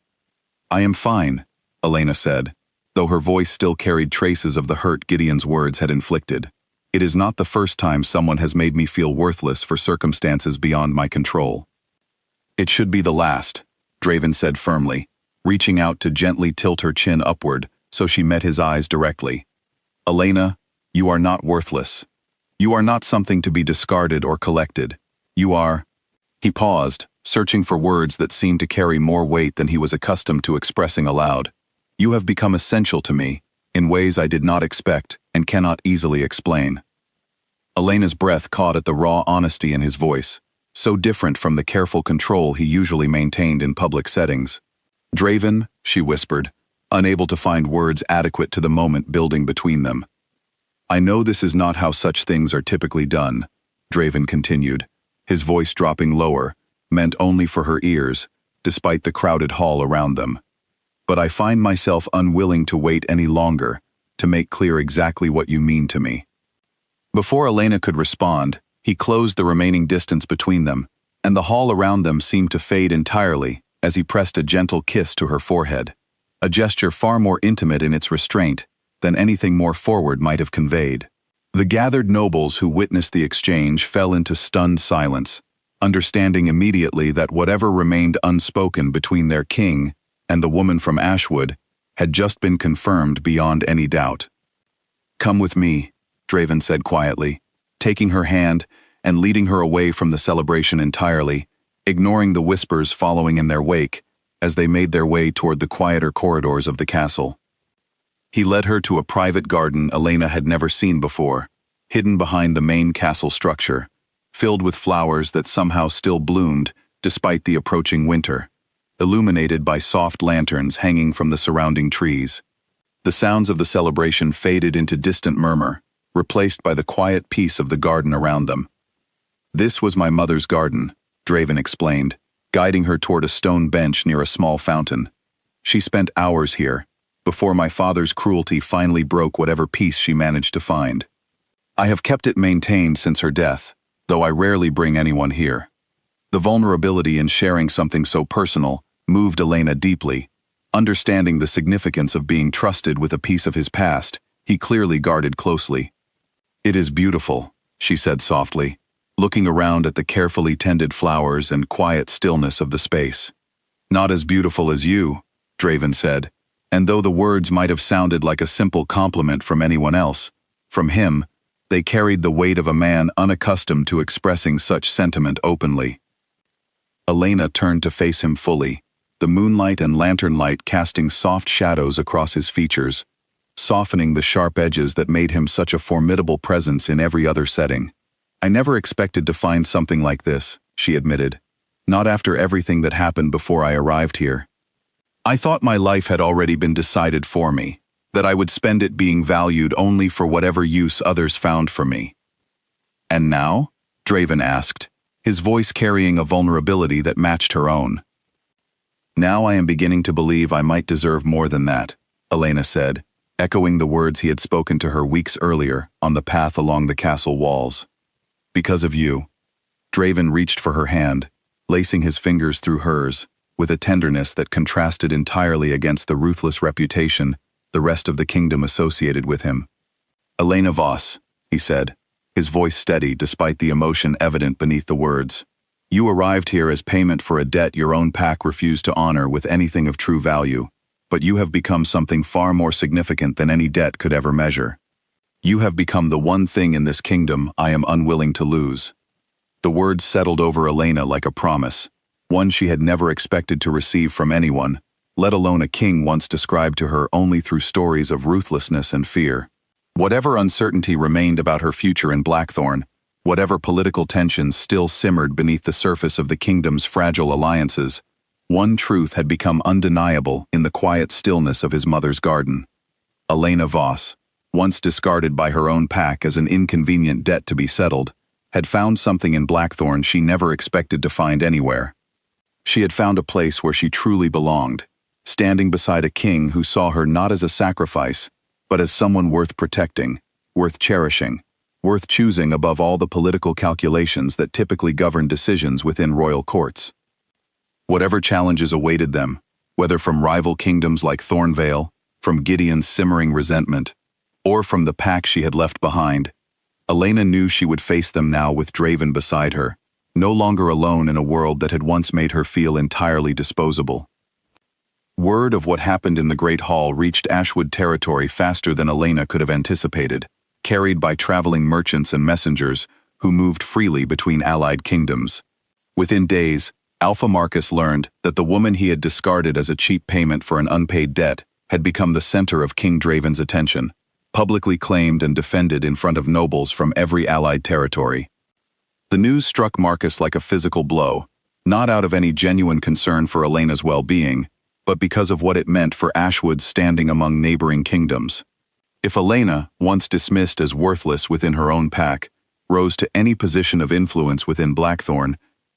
A: "I am fine," Elena said, though her voice still carried traces of the hurt Gideon's words had inflicted. "It is not the first time someone has made me feel worthless for circumstances beyond my control." "It should be the last," Draven said firmly, reaching out to gently tilt her chin upward so she met his eyes directly. "Elena, you are not worthless. You are not something to be discarded or collected. You are—" He paused, searching for words that seemed to carry more weight than he was accustomed to expressing aloud. "You have become essential to me, in ways I did not expect and cannot easily explain." Elena's breath caught at the raw honesty in his voice, so different from the careful control he usually maintained in public settings. "Draven," she whispered, unable to find words adequate to the moment building between them. "I know this is not how such things are typically done," Draven continued, his voice dropping lower, meant only for her ears, despite the crowded hall around them. "But I find myself unwilling to wait any longer to make clear exactly what you mean to me." Before Elena could respond, he closed the remaining distance between them, and the hall around them seemed to fade entirely as he pressed a gentle kiss to her forehead, a gesture far more intimate in its restraint than anything more forward might have conveyed. The gathered nobles who witnessed the exchange fell into stunned silence, understanding immediately that whatever remained unspoken between their king and the woman from Ashwood had just been confirmed beyond any doubt. "Come with me," Draven said quietly, taking her hand and leading her away from the celebration entirely, ignoring the whispers following in their wake as they made their way toward the quieter corridors of the castle. He led her to a private garden Elena had never seen before, hidden behind the main castle structure, filled with flowers that somehow still bloomed despite the approaching winter, illuminated by soft lanterns hanging from the surrounding trees. The sounds of the celebration faded into distant murmur, replaced by the quiet peace of the garden around them. "This was my mother's garden," Draven explained, guiding her toward a stone bench near a small fountain. "She spent hours here, before my father's cruelty finally broke whatever peace she managed to find. I have kept it maintained since her death, though I rarely bring anyone here." The vulnerability in sharing something so personal moved Elena deeply. Understanding the significance of being trusted with a piece of his past, he clearly guarded closely. "It is beautiful," she said softly, looking around at the carefully tended flowers and quiet stillness of the space. "Not as beautiful as you," Draven said, and though the words might have sounded like a simple compliment from anyone else, from him, they carried the weight of a man unaccustomed to expressing such sentiment openly. Elena turned to face him fully, the moonlight and lantern light casting soft shadows across his features, softening the sharp edges that made him such a formidable presence in every other setting. "I never expected to find something like this," she admitted. "Not after everything that happened before I arrived here. I thought my life had already been decided for me, that I would spend it being valued only for whatever use others found for me." "And now?" Draven asked, his voice carrying a vulnerability that matched her own. "Now I am beginning to believe I might deserve more than that," Elena said, echoing the words he had spoken to her weeks earlier on the path along the castle walls. "Because of you." Draven reached for her hand, lacing his fingers through hers, with a tenderness that contrasted entirely against the ruthless reputation the rest of the kingdom associated with him. "Elena Voss," he said, his voice steady despite the emotion evident beneath the words. "You arrived here as payment for a debt your own pack refused to honor with anything of true value, but you have become something far more significant than any debt could ever measure. You have become the one thing in this kingdom I am unwilling to lose." The words settled over Elena like a promise, one she had never expected to receive from anyone, let alone a king once described to her only through stories of ruthlessness and fear. Whatever uncertainty remained about her future in Blackthorn, whatever political tensions still simmered beneath the surface of the kingdom's fragile alliances, one truth had become undeniable in the quiet stillness of his mother's garden. Elena Voss, once discarded by her own pack as an inconvenient debt to be settled, had found something in Blackthorn she never expected to find anywhere. She had found a place where she truly belonged, standing beside a king who saw her not as a sacrifice, but as someone worth protecting, worth cherishing, worth choosing above all the political calculations that typically govern decisions within royal courts. Whatever challenges awaited them, whether from rival kingdoms like Thornvale, from Gideon's simmering resentment, or from the pack she had left behind, Elena knew she would face them now with Draven beside her, no longer alone in a world that had once made her feel entirely disposable. Word of what happened in the Great Hall reached Ashwood territory faster than Elena could have anticipated, carried by traveling merchants and messengers who moved freely between allied kingdoms. Within days, Alpha Marcus learned that the woman he had discarded as a cheap payment for an unpaid debt had become the center of King Draven's attention, publicly claimed and defended in front of nobles from every allied territory. The news struck Marcus like a physical blow, not out of any genuine concern for Elena's well-being, but because of what it meant for Ashwood's standing among neighboring kingdoms. If Elena, once dismissed as worthless within her own pack, rose to any position of influence within Blackthorn,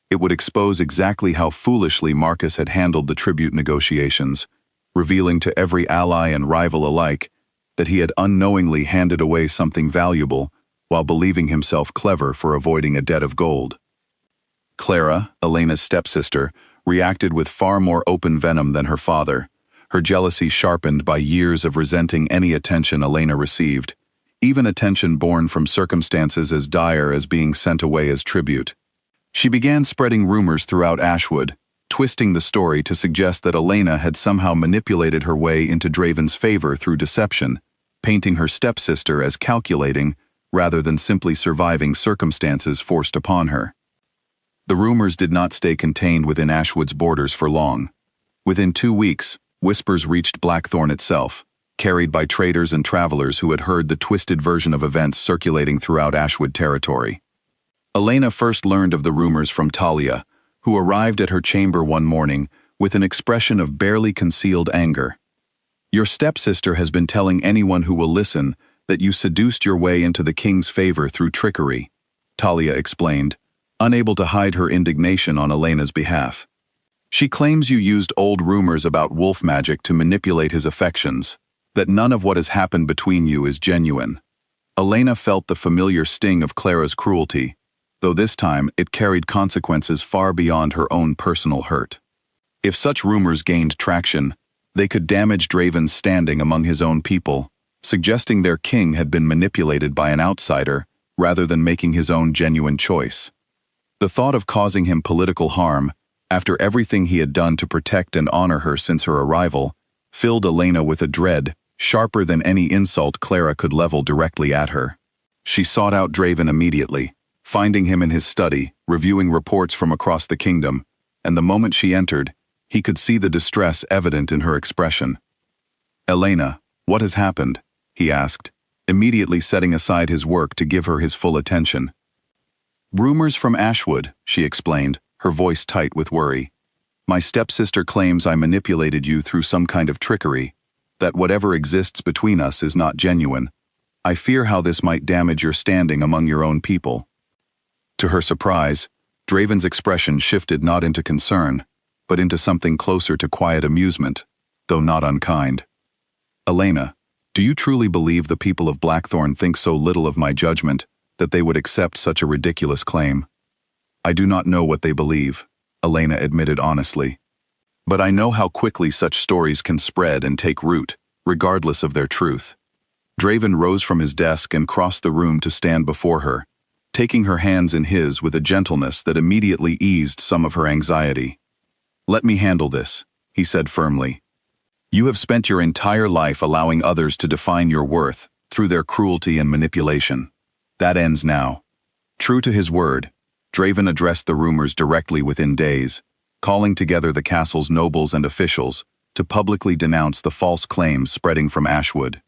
A: it would expose exactly how foolishly Marcus had handled the tribute negotiations, revealing to every ally and rival alike that he had unknowingly handed away something valuable while believing himself clever for avoiding a debt of gold. Clara, Elena's stepsister, reacted with far more open venom than her father, her jealousy sharpened by years of resenting any attention Elena received, even attention born from circumstances as dire as being sent away as tribute. She began spreading rumors throughout Ashwood, twisting the story to suggest that Elena had somehow manipulated her way into Draven's favor through deception, painting her stepsister as calculating rather than simply surviving circumstances forced upon her. The rumors did not stay contained within Ashwood's borders for long. Within 2 weeks, whispers reached Blackthorn itself, carried by traders and travelers who had heard the twisted version of events circulating throughout Ashwood territory. Elena first learned of the rumors from Talia, who arrived at her chamber one morning with an expression of barely concealed anger. "Your stepsister has been telling anyone who will listen that you seduced your way into the king's favor through trickery," Talia explained, unable to hide her indignation on Elena's behalf. "She claims you used old rumors about wolf magic to manipulate his affections, that none of what has happened between you is genuine." Elena felt the familiar sting of Clara's cruelty, though this time it carried consequences far beyond her own personal hurt. If such rumors gained traction, they could damage Draven's standing among his own people, suggesting their king had been manipulated by an outsider rather than making his own genuine choice. The thought of causing him political harm, after everything he had done to protect and honor her since her arrival, filled Elena with a dread sharper than any insult Clara could level directly at her. She sought out Draven immediately, finding him in his study, reviewing reports from across the kingdom, and the moment she entered, he could see the distress evident in her expression. "Elena, what has happened?" he asked, immediately setting aside his work to give her his full attention. "Rumors from Ashwood," she explained, her voice tight with worry. "My stepsister claims I manipulated you through some kind of trickery, that whatever exists between us is not genuine. I fear how this might damage your standing among your own people." To her surprise, Draven's expression shifted not into concern, but into something closer to quiet amusement, though not unkind. "Elena, do you truly believe the people of Blackthorn think so little of my judgment that they would accept such a ridiculous claim?" "I do not know what they believe," Elena admitted honestly. "But I know how quickly such stories can spread and take root, regardless of their truth." Draven rose from his desk and crossed the room to stand before her, taking her hands in his with a gentleness that immediately eased some of her anxiety. "Let me handle this," he said firmly. "You have spent your entire life allowing others to define your worth through their cruelty and manipulation. That ends now." True to his word, Draven addressed the rumors directly within days, calling together the castle's nobles and officials to publicly denounce the false claims spreading from Ashwood.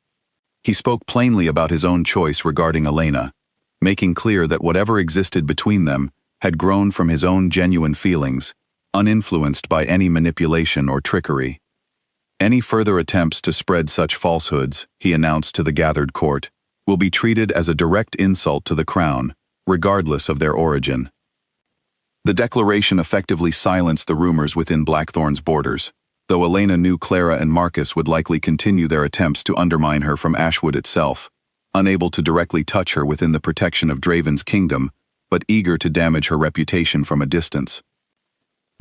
A: He spoke plainly about his own choice regarding Elena, making clear that whatever existed between them had grown from his own genuine feelings, uninfluenced by any manipulation or trickery. Any further attempts to spread such falsehoods, he announced to the gathered court, will be treated as a direct insult to the crown, regardless of their origin. The declaration effectively silenced the rumors within Blackthorn's borders, though Olenna knew Clara and Marcus would likely continue their attempts to undermine her from Ashwood itself, unable to directly touch her within the protection of Draven's kingdom, but eager to damage her reputation from a distance.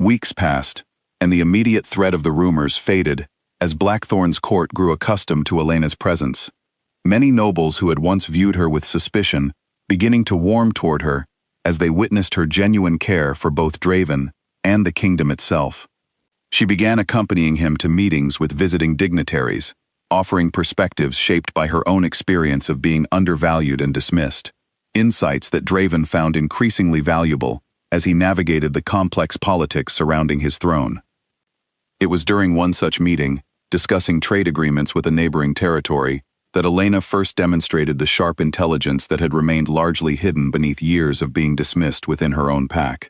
A: Weeks passed, and the immediate threat of the rumors faded as Blackthorn's court grew accustomed to Olenna's presence. Many nobles who had once viewed her with suspicion beginning to warm toward her as they witnessed her genuine care for both Draven and the kingdom itself. She began accompanying him to meetings with visiting dignitaries, offering perspectives shaped by her own experience of being undervalued and dismissed, insights that Draven found increasingly valuable as he navigated the complex politics surrounding his throne. It was during one such meeting, discussing trade agreements with a neighboring territory, that Olenna first demonstrated the sharp intelligence that had remained largely hidden beneath years of being dismissed within her own pack.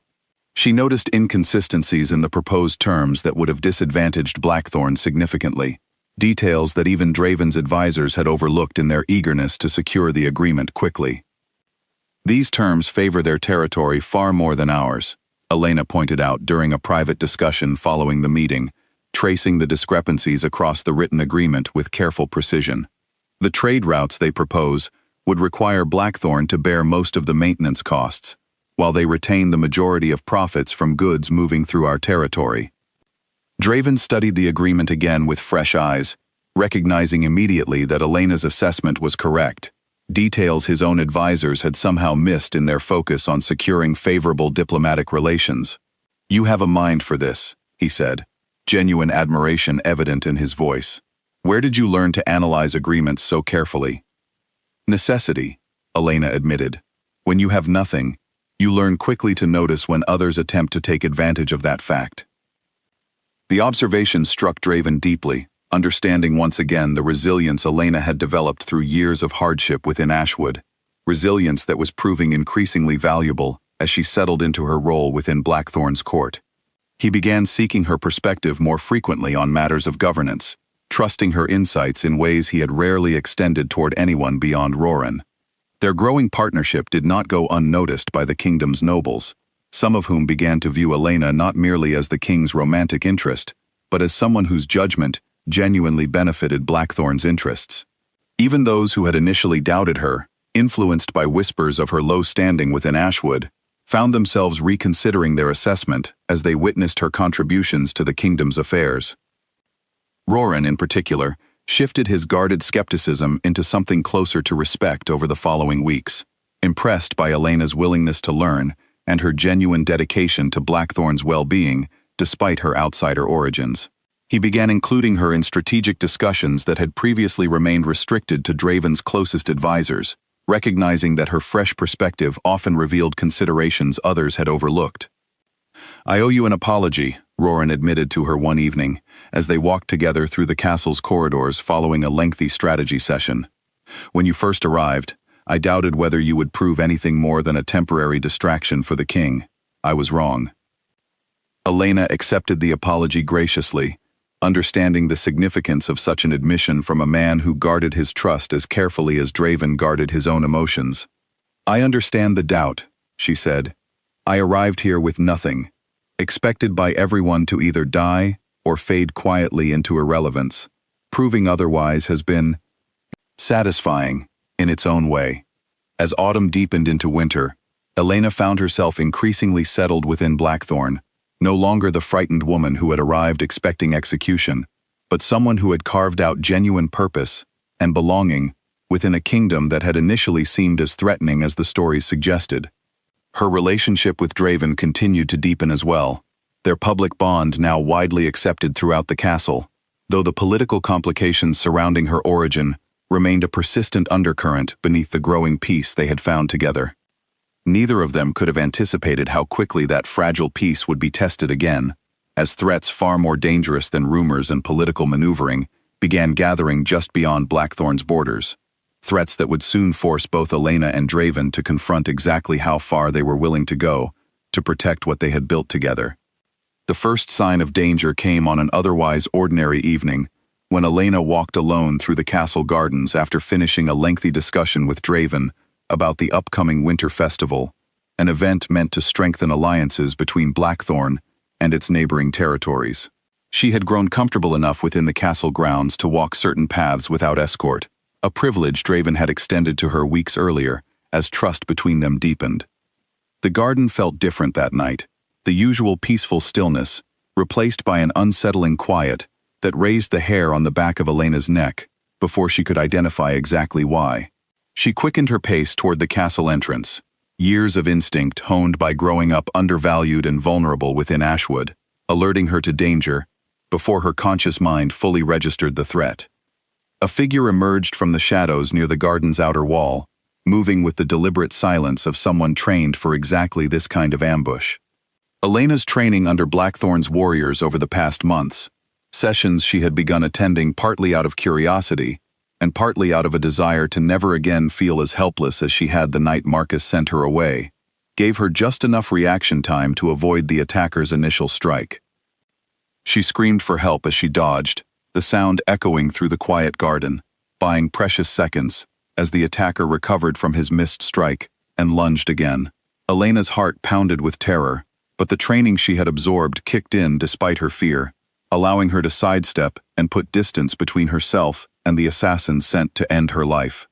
A: She noticed inconsistencies in the proposed terms that would have disadvantaged Blackthorn significantly, details that even Draven's advisors had overlooked in their eagerness to secure the agreement quickly. These terms favor their territory far more than ours, Olenna pointed out during a private discussion following the meeting, tracing the discrepancies across the written agreement with careful precision. The trade routes they propose would require Blackthorn to bear most of the maintenance costs, while they retain the majority of profits from goods moving through our territory. Draven studied the agreement again with fresh eyes, recognizing immediately that Olenna's assessment was correct, details his own advisors had somehow missed in their focus on securing favorable diplomatic relations. "You have a mind for this," he said, genuine admiration evident in his voice. "Where did you learn to analyze agreements so carefully?" "Necessity," Olenna admitted. "When you have nothing, you learn quickly to notice when others attempt to take advantage of that fact." The observation struck Draven deeply, understanding once again the resilience Olenna had developed through years of hardship within Ashwood, resilience that was proving increasingly valuable as she settled into her role within Blackthorn's court. He began seeking her perspective more frequently on matters of governance, trusting her insights in ways he had rarely extended toward anyone beyond Roran. Their growing partnership did not go unnoticed by the kingdom's nobles, some of whom began to view Olenna not merely as the king's romantic interest, but as someone whose judgment genuinely benefited Blackthorn's interests. Even those who had initially doubted her, influenced by whispers of her low standing within Ashwood, found themselves reconsidering their assessment as they witnessed her contributions to the kingdom's affairs. Roran, in particular, shifted his guarded skepticism into something closer to respect over the following weeks, impressed by Olenna's willingness to learn and her genuine dedication to Blackthorn's well-being despite her outsider origins. He began including her in strategic discussions that had previously remained restricted to Draven's closest advisors, recognizing that her fresh perspective often revealed considerations others had overlooked. "I owe you an apology," Roran admitted to her one evening, as they walked together through the castle's corridors following a lengthy strategy session. "When you first arrived, I doubted whether you would prove anything more than a temporary distraction for the king. I was wrong." Olenna accepted the apology graciously, understanding the significance of such an admission from a man who guarded his trust as carefully as Draven guarded his own emotions. "I understand the doubt," she said. "I arrived here with nothing, expected by everyone to either die or fade quietly into irrelevance. Proving otherwise has been satisfying in its own way." As autumn deepened into winter, Olenna found herself increasingly settled within Blackthorn, no longer the frightened woman who had arrived expecting execution, but someone who had carved out genuine purpose and belonging within a kingdom that had initially seemed as threatening as the stories suggested. Her relationship with Draven continued to deepen as well, their public bond now widely accepted throughout the castle, though the political complications surrounding her origin remained a persistent undercurrent beneath the growing peace they had found together. Neither of them could have anticipated how quickly that fragile peace would be tested again, as threats far more dangerous than rumors and political maneuvering began gathering just beyond Blackthorn's borders, threats that would soon force both Olenna and Draven to confront exactly how far they were willing to go to protect what they had built together. The first sign of danger came on an otherwise ordinary evening, when Elena walked alone through the castle gardens after finishing a lengthy discussion with Draven about the upcoming winter festival, an event meant to strengthen alliances between Blackthorn and its neighboring territories. She had grown comfortable enough within the castle grounds to walk certain paths without escort, a privilege Draven had extended to her weeks earlier as trust between them deepened. The garden felt different that night, the usual peaceful stillness, replaced by an unsettling quiet that raised the hair on the back of Elena's neck before she could identify exactly why. She quickened her pace toward the castle entrance, years of instinct honed by growing up undervalued and vulnerable within Ashwood, alerting her to danger before her conscious mind fully registered the threat. A figure emerged from the shadows near the garden's outer wall, moving with the deliberate silence of someone trained for exactly this kind of ambush. Elena's training under Blackthorn's warriors over the past months, sessions she had begun attending partly out of curiosity and partly out of a desire to never again feel as helpless as she had the night Marcus sent her away, gave her just enough reaction time to avoid the attacker's initial strike. She screamed for help as she dodged, the sound echoing through the quiet garden, buying precious seconds as the attacker recovered from his missed strike and lunged again. Elena's heart pounded with terror, but the training she had absorbed kicked in despite her fear, allowing her to sidestep and put distance between herself and the assassin sent to end her life.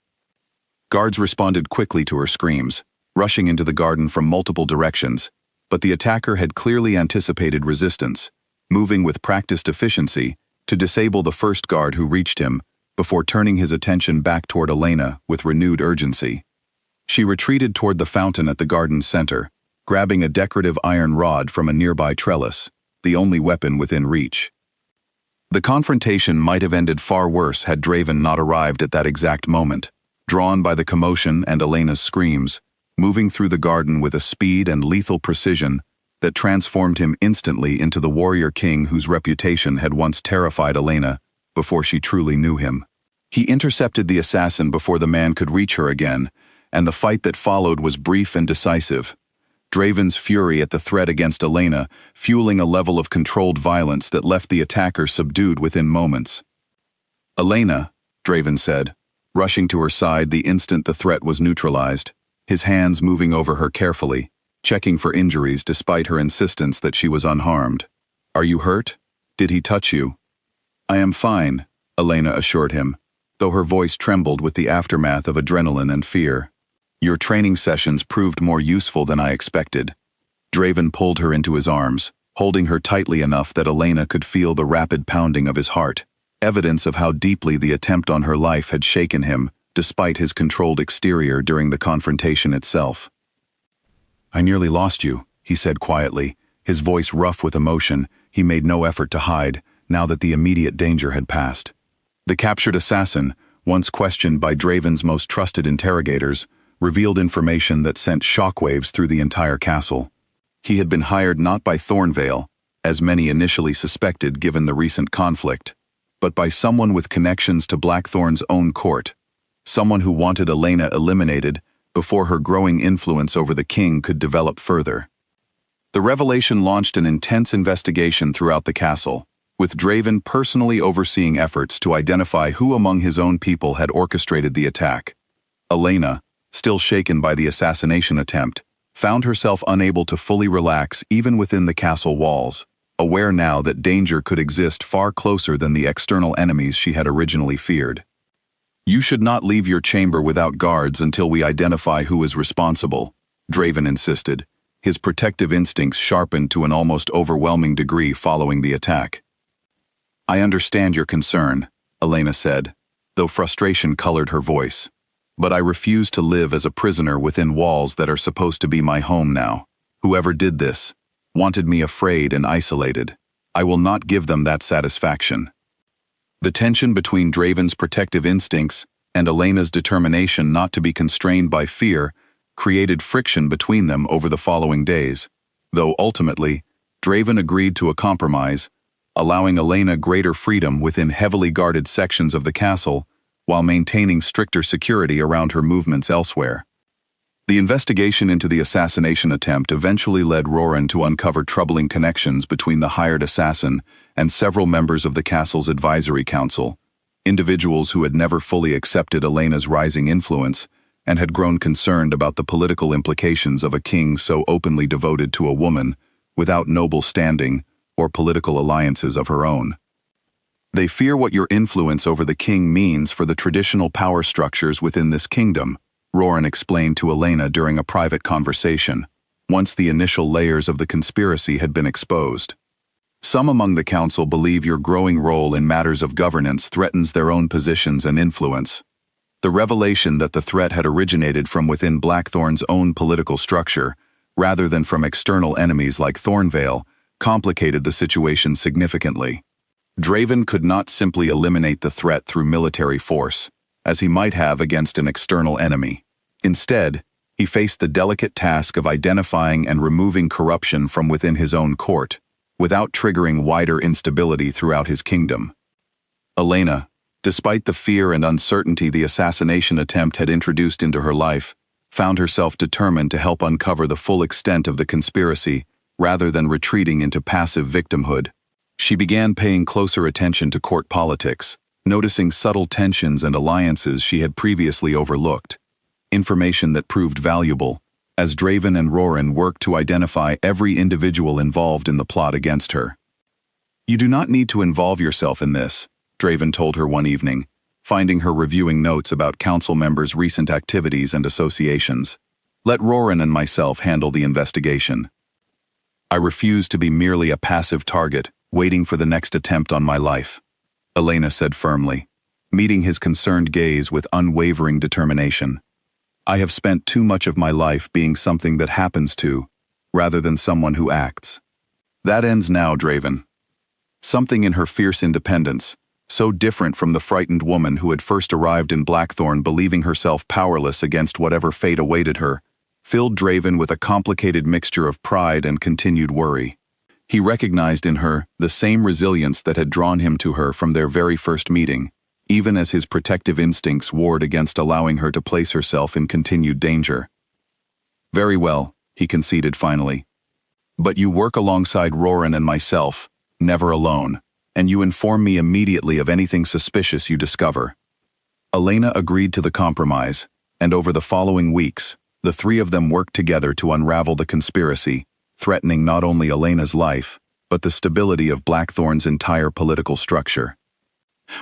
A: Guards responded quickly to her screams, rushing into the garden from multiple directions, but the attacker had clearly anticipated resistance, moving with practiced efficiency to disable the first guard who reached him before turning his attention back toward Elena with renewed urgency. She retreated toward the fountain at the garden's center, grabbing a decorative iron rod from a nearby trellis, the only weapon within reach. The confrontation might have ended far worse had Draven not arrived at that exact moment, drawn by the commotion and Elena's screams, moving through the garden with a speed and lethal precision that transformed him instantly into the warrior king whose reputation had once terrified Elena before she truly knew him. He intercepted the assassin before the man could reach her again, and the fight that followed was brief and decisive. Draven's fury at the threat against Elena fueling a level of controlled violence that left the attacker subdued within moments. "Elena," Draven said, rushing to her side the instant the threat was neutralized, his hands moving over her carefully, checking for injuries despite her insistence that she was unharmed. "Are you hurt? Did he touch you?" "I am fine," Elena assured him, though her voice trembled with the aftermath of adrenaline and fear. "Your training sessions proved more useful than I expected." Draven pulled her into his arms, holding her tightly enough that Elena could feel the rapid pounding of his heart, evidence of how deeply the attempt on her life had shaken him, despite his controlled exterior during the confrontation itself. "I nearly lost you," he said quietly, his voice rough with emotion he made no effort to hide, now that the immediate danger had passed. The captured assassin, once questioned by Draven's most trusted interrogators, revealed information that sent shockwaves through the entire castle. He had been hired not by Thornvale, as many initially suspected given the recent conflict, but by someone with connections to Blackthorn's own court, someone who wanted Elena eliminated before her growing influence over the king could develop further. The revelation launched an intense investigation throughout the castle, with Draven personally overseeing efforts to identify who among his own people had orchestrated the attack. Elena, still shaken by the assassination attempt, found herself unable to fully relax even within the castle walls, aware now that danger could exist far closer than the external enemies she had originally feared. "You should not leave your chamber without guards until we identify who is responsible," Draven insisted, his protective instincts sharpened to an almost overwhelming degree following the attack. "I understand your concern," Elena said, though frustration colored her voice. "But I refuse to live as a prisoner within walls that are supposed to be my home now. Whoever did this wanted me afraid and isolated. I will not give them that satisfaction." The tension between Draven's protective instincts and Elena's determination not to be constrained by fear created friction between them over the following days, though ultimately, Draven agreed to a compromise, allowing Elena greater freedom within heavily guarded sections of the castle while maintaining stricter security around her movements elsewhere. The investigation into the assassination attempt eventually led Roran to uncover troubling connections between the hired assassin and several members of the castle's advisory council, individuals who had never fully accepted Elena's rising influence and had grown concerned about the political implications of a king so openly devoted to a woman without noble standing or political alliances of her own. They fear what your influence over the king means for the traditional power structures within this kingdom, Roran explained to Elena during a private conversation, once the initial layers of the conspiracy had been exposed. Some among the council believe your growing role in matters of governance threatens their own positions and influence. The revelation that the threat had originated from within Blackthorn's own political structure, rather than from external enemies like Thornvale, complicated the situation significantly. Draven could not simply eliminate the threat through military force, as he might have against an external enemy. Instead, he faced the delicate task of identifying and removing corruption from within his own court, without triggering wider instability throughout his kingdom. Elena, despite the fear and uncertainty the assassination attempt had introduced into her life, found herself determined to help uncover the full extent of the conspiracy rather than retreating into passive victimhood. She began paying closer attention to court politics, noticing subtle tensions and alliances she had previously overlooked, information that proved valuable as Draven and Roran worked to identify every individual involved in the plot against her. "You do not need to involve yourself in this," Draven told her one evening, finding her reviewing notes about council members' recent activities and associations. "Let Roran and myself handle the investigation. I refuse to be merely a passive target, waiting for the next attempt on my life," Elena said firmly, meeting his concerned gaze with unwavering determination. "I have spent too much of my life being something that happens to, rather than someone who acts. That ends now, Draven." Something in her fierce independence, so different from the frightened woman who had first arrived in Blackthorn believing herself powerless against whatever fate awaited her, filled Draven with a complicated mixture of pride and continued worry. He recognized in her the same resilience that had drawn him to her from their very first meeting, even as his protective instincts warred against allowing her to place herself in continued danger. "Very well," he conceded finally. "But you work alongside Roran and myself, never alone, and you inform me immediately of anything suspicious you discover." Elena agreed to the compromise, and over the following weeks, the three of them worked together to unravel the conspiracy, threatening not only Elena's life, but the stability of Blackthorn's entire political structure.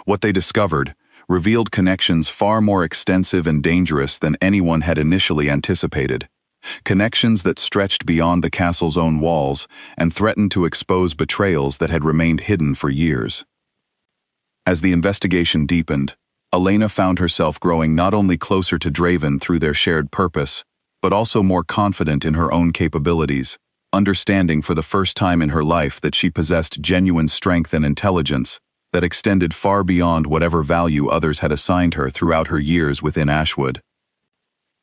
A: What they discovered revealed connections far more extensive and dangerous than anyone had initially anticipated. Connections that stretched beyond the castle's own walls and threatened to expose betrayals that had remained hidden for years. As the investigation deepened, Elena found herself growing not only closer to Draven through their shared purpose, but also more confident in her own capabilities, understanding for the first time in her life that she possessed genuine strength and intelligence that extended far beyond whatever value others had assigned her throughout her years within Ashwood.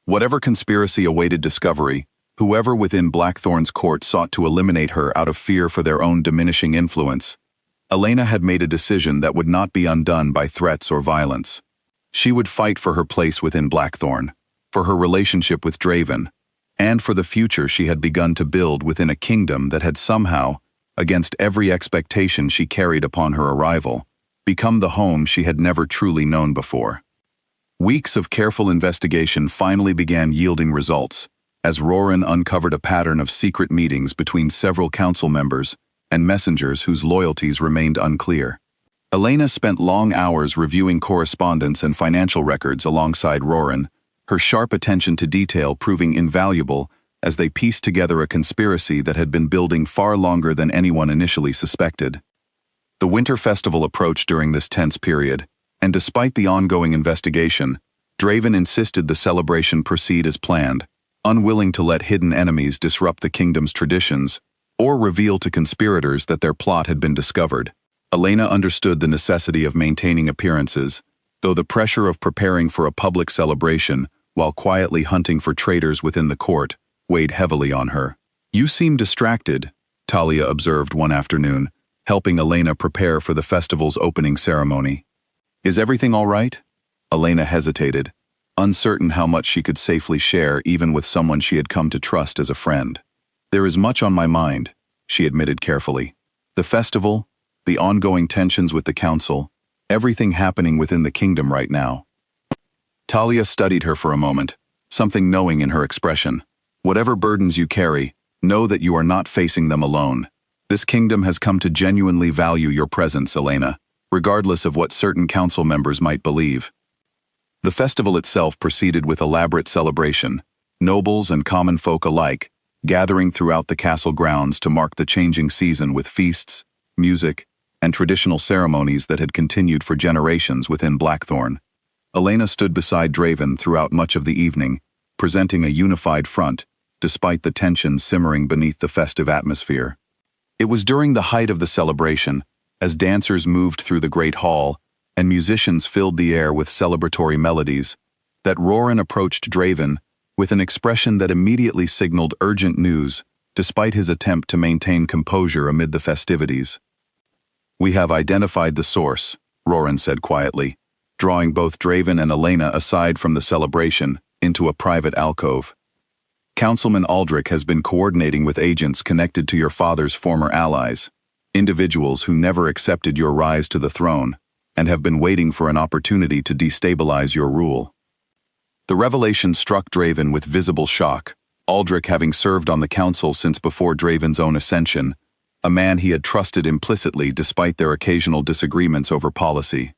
A: Whatever conspiracy awaited discovery, whoever within Blackthorn's court sought to eliminate her out of fear for their own diminishing influence, Elena had made a decision that would not be undone by threats or violence. She would fight for her place within Blackthorn, for her relationship with Draven, and for the future she had begun to build within a kingdom that had somehow, against every expectation she carried upon her arrival, become the home she had never truly known before. Weeks of careful investigation finally began yielding results, as Roran uncovered a pattern of secret meetings between several council members and messengers whose loyalties remained unclear. Elena spent long hours reviewing correspondence and financial records alongside Roran, her sharp attention to detail proving invaluable as they pieced together a conspiracy that had been building far longer than anyone initially suspected. The winter festival approached during this tense period, and despite the ongoing investigation, Draven insisted the celebration proceed as planned, unwilling to let hidden enemies disrupt the kingdom's traditions or reveal to conspirators that their plot had been discovered. Elena understood the necessity of maintaining appearances, though the pressure of preparing for a public celebration while quietly hunting for traitors within the court weighed heavily on her. "You seem distracted," Talia observed one afternoon, helping Elena prepare for the festival's opening ceremony. "Is everything all right?" Elena hesitated, uncertain how much she could safely share even with someone she had come to trust as a friend. "There is much on my mind," she admitted carefully. "The festival, the ongoing tensions with the council, everything happening within the kingdom right now." Talia studied her for a moment, something knowing in her expression. "Whatever burdens you carry, know that you are not facing them alone. This kingdom has come to genuinely value your presence, Elena, regardless of what certain council members might believe." The festival itself proceeded with elaborate celebration, nobles and common folk alike, gathering throughout the castle grounds to mark the changing season with feasts, music, and traditional ceremonies that had continued for generations within Blackthorn. Elena stood beside Draven throughout much of the evening, presenting a unified front, despite the tension simmering beneath the festive atmosphere. It was during the height of the celebration, as dancers moved through the great hall and musicians filled the air with celebratory melodies, that Roran approached Draven with an expression that immediately signaled urgent news, despite his attempt to maintain composure amid the festivities. "We have identified the source," Roran said quietly, drawing both Draven and Elena aside from the celebration into a private alcove. "Councilman Aldrich has been coordinating with agents connected to your father's former allies, individuals who never accepted your rise to the throne, and have been waiting for an opportunity to destabilize your rule." The revelation struck Draven with visible shock, Aldrich having served on the council since before Draven's own ascension, a man he had trusted implicitly despite their occasional disagreements over policy.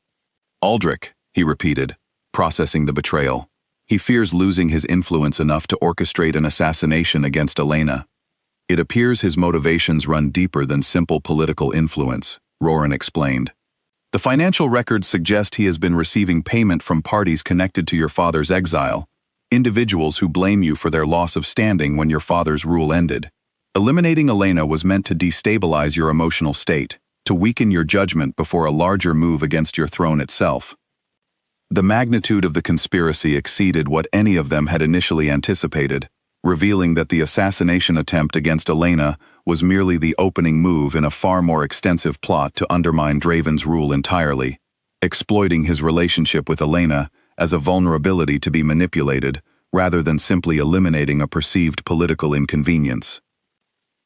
A: "Aldrich," he repeated, processing the betrayal. "He fears losing his influence enough to orchestrate an assassination against Elena. It appears his motivations run deeper than simple political influence," Roran explained. "The financial records suggest he has been receiving payment from parties connected to your father's exile, individuals who blame you for their loss of standing when your father's rule ended. Eliminating Elena was meant to destabilize your emotional state, to weaken your judgment before a larger move against your throne itself." The magnitude of the conspiracy exceeded what any of them had initially anticipated, revealing that the assassination attempt against Elena was merely the opening move in a far more extensive plot to undermine Draven's rule entirely, exploiting his relationship with Elena as a vulnerability to be manipulated, rather than simply eliminating a perceived political inconvenience.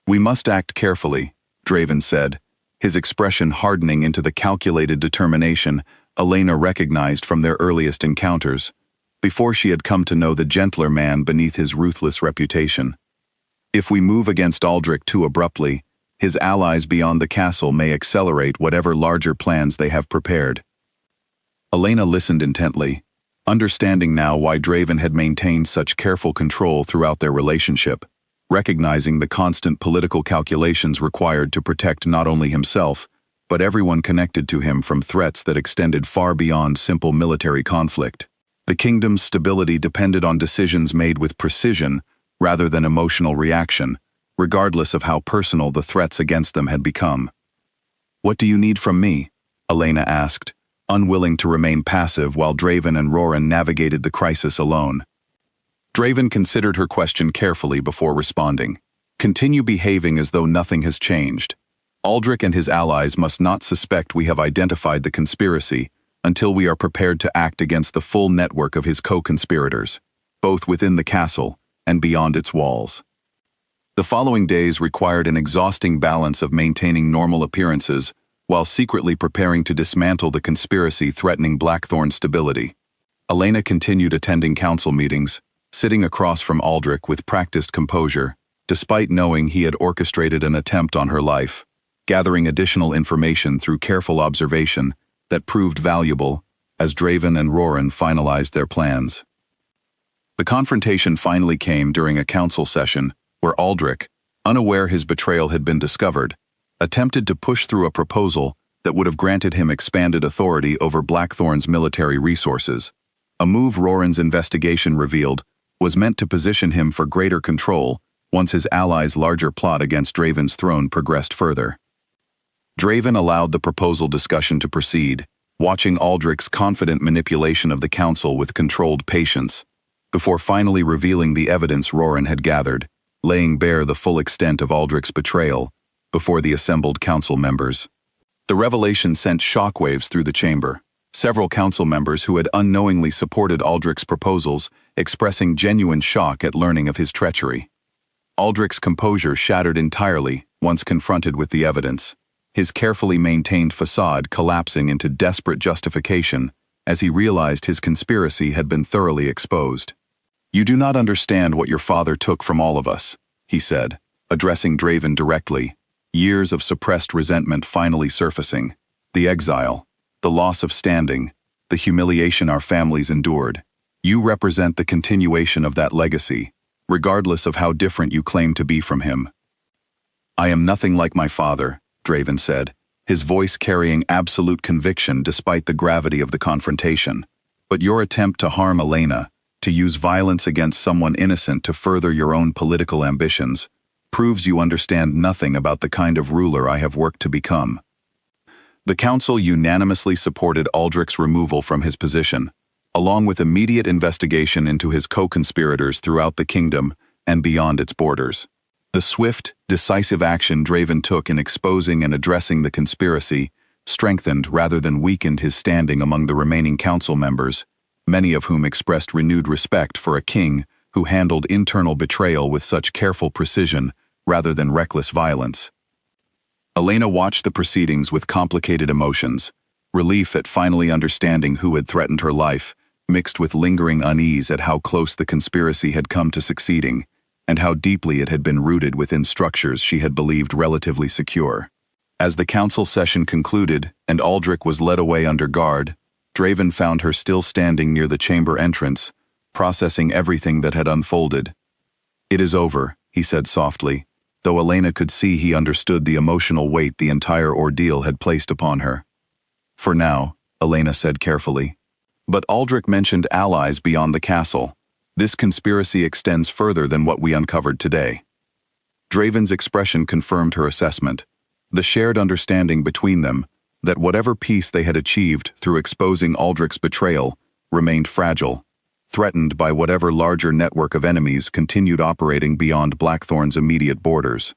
A: "We must act carefully," Draven said, his expression hardening into the calculated determination Elena recognized from their earliest encounters, before she had come to know the gentler man beneath his ruthless reputation. "If we move against Aldrich too abruptly, his allies beyond the castle may accelerate whatever larger plans they have prepared." Elena listened intently, understanding now why Draven had maintained such careful control throughout their relationship, recognizing the constant political calculations required to protect not only himself, but everyone connected to him from threats that extended far beyond simple military conflict. The kingdom's stability depended on decisions made with precision rather than emotional reaction, regardless of how personal the threats against them had become. "What do you need from me?" Elena asked, unwilling to remain passive while Draven and Roran navigated the crisis alone. Draven considered her question carefully before responding. "Continue behaving as though nothing has changed. Aldrich and his allies must not suspect we have identified the conspiracy until we are prepared to act against the full network of his co-conspirators, both within the castle and beyond its walls." The following days required an exhausting balance of maintaining normal appearances while secretly preparing to dismantle the conspiracy threatening Blackthorn's stability. Elena continued attending council meetings, sitting across from Aldrich with practiced composure, despite knowing he had orchestrated an attempt on her life, gathering additional information through careful observation that proved valuable as Draven and Roran finalized their plans. The confrontation finally came during a council session where Aldrich, unaware his betrayal had been discovered, attempted to push through a proposal that would have granted him expanded authority over Blackthorn's military resources, a move Roran's investigation revealed was meant to position him for greater control once his allies' larger plot against Draven's throne progressed further. Draven allowed the proposal discussion to proceed, watching Aldrich's confident manipulation of the council with controlled patience, before finally revealing the evidence Roran had gathered, laying bare the full extent of Aldrich's betrayal before the assembled council members. The revelation sent shockwaves through the chamber. several council members who had unknowingly supported Aldrich's proposals, expressing genuine shock at learning of his treachery. Aldrich's composure shattered entirely once confronted with the evidence, his carefully maintained facade collapsing into desperate justification as he realized his conspiracy had been thoroughly exposed. "You do not understand what your father took from all of us," he said, addressing Draven directly, years of suppressed resentment finally surfacing. "The exile, the loss of standing, the humiliation our families endured. You represent the continuation of that legacy, regardless of how different you claim to be from him." "I am nothing like my father," Draven said, his voice carrying absolute conviction despite the gravity of the confrontation. "But your attempt to harm Elena, to use violence against someone innocent to further your own political ambitions, proves you understand nothing about the kind of ruler I have worked to become." The council unanimously supported Aldrich's removal from his position, along with immediate investigation into his co-conspirators throughout the kingdom and beyond its borders. The swift, decisive action Draven took in exposing and addressing the conspiracy strengthened rather than weakened his standing among the remaining council members, many of whom expressed renewed respect for a king who handled internal betrayal with such careful precision rather than reckless violence. Elena watched the proceedings with complicated emotions, relief at finally understanding who had threatened her life, mixed with lingering unease at how close the conspiracy had come to succeeding, and how deeply it had been rooted within structures she had believed relatively secure. As the council session concluded and Aldrich was led away under guard, Draven found her still standing near the chamber entrance, processing everything that had unfolded. "It is over," he said softly, though Elena could see he understood the emotional weight the entire ordeal had placed upon her. "For now," Elena said carefully. "But Aldrich mentioned allies beyond the castle. This conspiracy extends further than what we uncovered today." Draven's expression confirmed her assessment. The shared understanding between them, that whatever peace they had achieved through exposing Aldrich's betrayal, remained fragile, threatened by whatever larger network of enemies continued operating beyond Blackthorn's immediate borders.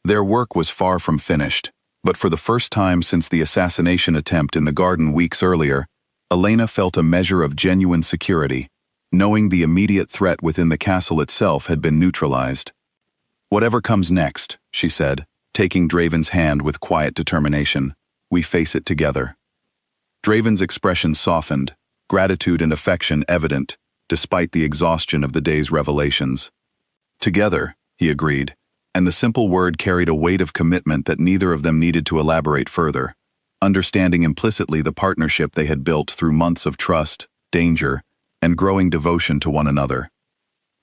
A: Their work was far from finished, but for the first time since the assassination attempt in the garden weeks earlier, Elena felt a measure of genuine security, knowing the immediate threat within the castle itself had been neutralized. "Whatever comes next," she said, taking Draven's hand with quiet determination, "we face it together." Draven's expression softened, gratitude and affection evident, despite the exhaustion of the day's revelations. "Together," he agreed, and the simple word carried a weight of commitment that neither of them needed to elaborate further, understanding implicitly the partnership they had built through months of trust, danger, and growing devotion to one another.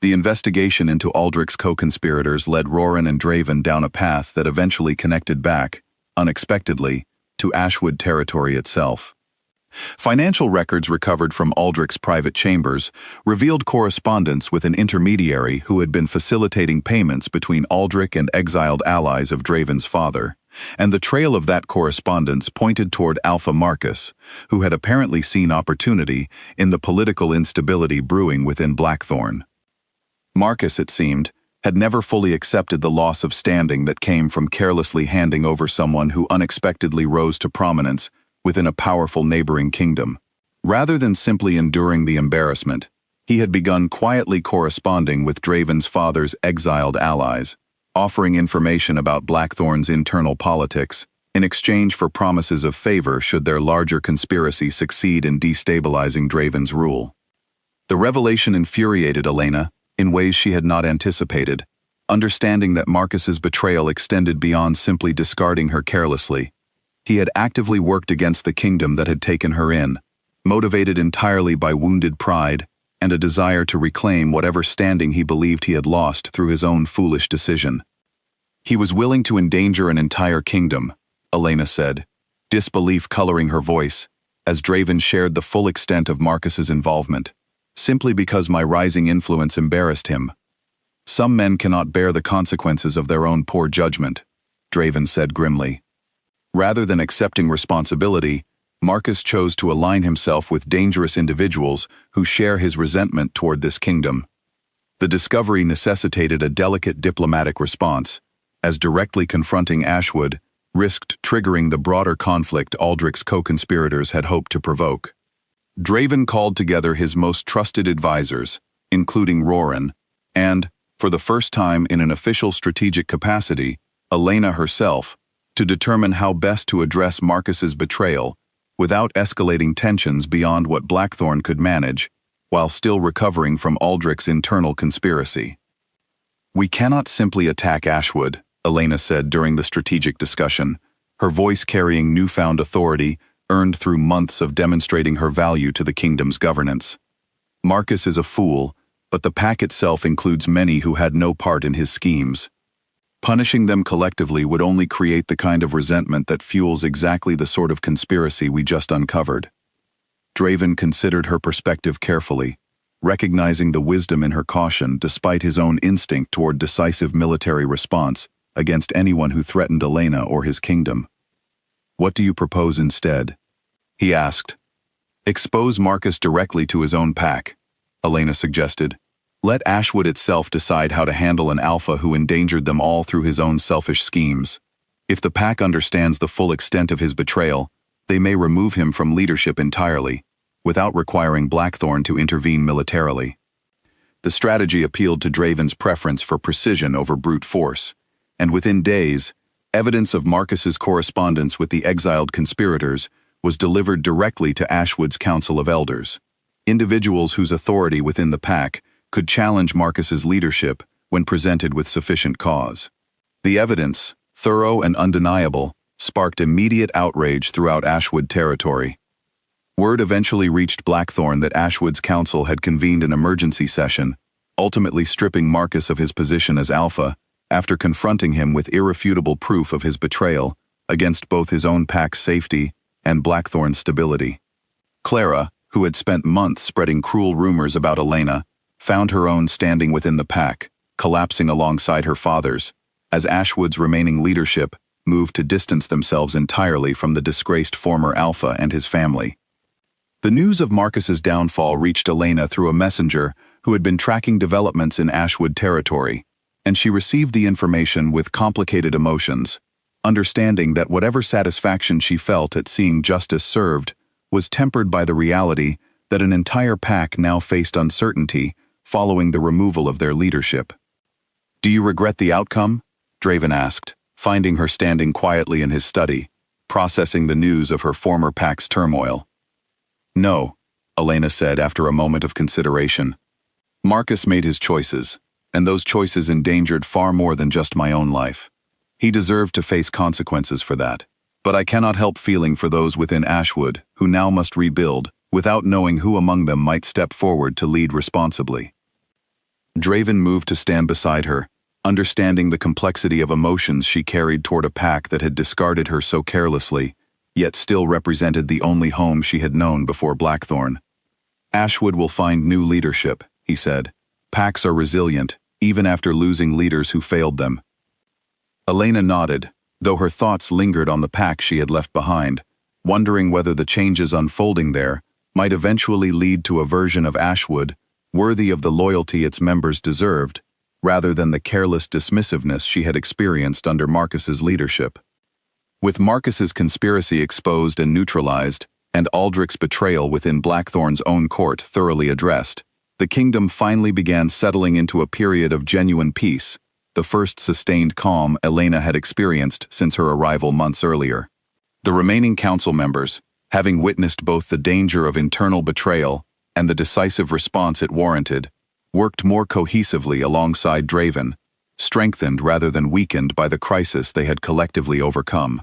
A: The investigation into Aldrich's co-conspirators led Roran and Draven down a path that eventually connected back, unexpectedly, to Ashwood territory itself. Financial records recovered from Aldrich's private chambers revealed correspondence with an intermediary who had been facilitating payments between Aldrich and exiled allies of Draven's father, and the trail of that correspondence pointed toward Alpha Marcus, who had apparently seen opportunity in the political instability brewing within Blackthorn. Marcus, it seemed, had never fully accepted the loss of standing that came from carelessly handing over someone who unexpectedly rose to prominence within a powerful neighboring kingdom. Rather than simply enduring the embarrassment, he had begun quietly corresponding with Draven's father's exiled allies, offering information about Blackthorn's internal politics in exchange for promises of favor should their larger conspiracy succeed in destabilizing Draven's rule. The revelation infuriated Elena in ways she had not anticipated, understanding that Marcus's betrayal extended beyond simply discarding her carelessly. He had actively worked against the kingdom that had taken her in, motivated entirely by wounded pride and a desire to reclaim whatever standing he believed he had lost through his own foolish decision. "He was willing to endanger an entire kingdom," Elena said, disbelief coloring her voice, as Draven shared the full extent of Marcus's involvement, "simply because my rising influence embarrassed him. Some men cannot bear the consequences of their own poor judgment," Draven said grimly. Rather than accepting responsibility, Marcus chose to align himself with dangerous individuals who share his resentment toward this kingdom. The discovery necessitated a delicate diplomatic response, as directly confronting Ashwood risked triggering the broader conflict Aldrich's co-conspirators had hoped to provoke. Draven called together his most trusted advisors, including Roran, and, for the first time in an official strategic capacity, Elena herself, to determine how best to address Marcus's betrayal without escalating tensions beyond what Blackthorn could manage, while still recovering from Aldrich's internal conspiracy. "We cannot simply attack Ashwood," Elena said during the strategic discussion, her voice carrying newfound authority earned through months of demonstrating her value to the kingdom's governance. "Marcus is a fool, but the pack itself includes many who had no part in his schemes. Punishing them collectively would only create the kind of resentment that fuels exactly the sort of conspiracy we just uncovered." Draven considered her perspective carefully, recognizing the wisdom in her caution despite his own instinct toward decisive military response against anyone who threatened Elena or his kingdom. "What do you propose instead?" he asked. "Expose Marcus directly to his own pack," Elena suggested. "Let Ashwood itself decide how to handle an alpha who endangered them all through his own selfish schemes. If the pack understands the full extent of his betrayal, they may remove him from leadership entirely, without requiring Blackthorn to intervene militarily." The strategy appealed to Draven's preference for precision over brute force, and within days, evidence of Marcus's correspondence with the exiled conspirators was delivered directly to Ashwood's Council of Elders, individuals whose authority within the pack could challenge Marcus's leadership when presented with sufficient cause. The evidence, thorough and undeniable, sparked immediate outrage throughout Ashwood territory. Word eventually reached Blackthorn that Ashwood's council had convened an emergency session, ultimately stripping Marcus of his position as Alpha after confronting him with irrefutable proof of his betrayal against both his own pack's safety and Blackthorn's stability. Clara, who had spent months spreading cruel rumors about Elena, found her own standing within the pack, collapsing alongside her father's, as Ashwood's remaining leadership moved to distance themselves entirely from the disgraced former Alpha and his family. The news of Marcus's downfall reached Elena through a messenger who had been tracking developments in Ashwood territory, and she received the information with complicated emotions, understanding that whatever satisfaction she felt at seeing justice served was tempered by the reality that an entire pack now faced uncertainty following the removal of their leadership. "Do you regret the outcome?" Draven asked, finding her standing quietly in his study, processing the news of her former pack's turmoil. "No," Elena said after a moment of consideration. "Marcus made his choices, and those choices endangered far more than just my own life. He deserved to face consequences for that, but I cannot help feeling for those within Ashwood who now must rebuild without knowing who among them might step forward to lead responsibly." Draven moved to stand beside her, understanding the complexity of emotions she carried toward a pack that had discarded her so carelessly, yet still represented the only home she had known before Blackthorn. "Ashwood will find new leadership," he said. "Packs are resilient, even after losing leaders who failed them." Elena nodded, though her thoughts lingered on the pack she had left behind, wondering whether the changes unfolding there might eventually lead to a version of Ashwood worthy of the loyalty its members deserved, rather than the careless dismissiveness she had experienced under Marcus's leadership. With Marcus's conspiracy exposed and neutralized, and Aldrich's betrayal within Blackthorn's own court thoroughly addressed, the kingdom finally began settling into a period of genuine peace, the first sustained calm Elena had experienced since her arrival months earlier. The remaining council members, having witnessed both the danger of internal betrayal and the decisive response it warranted, worked more cohesively alongside Draven, strengthened rather than weakened by the crisis they had collectively overcome.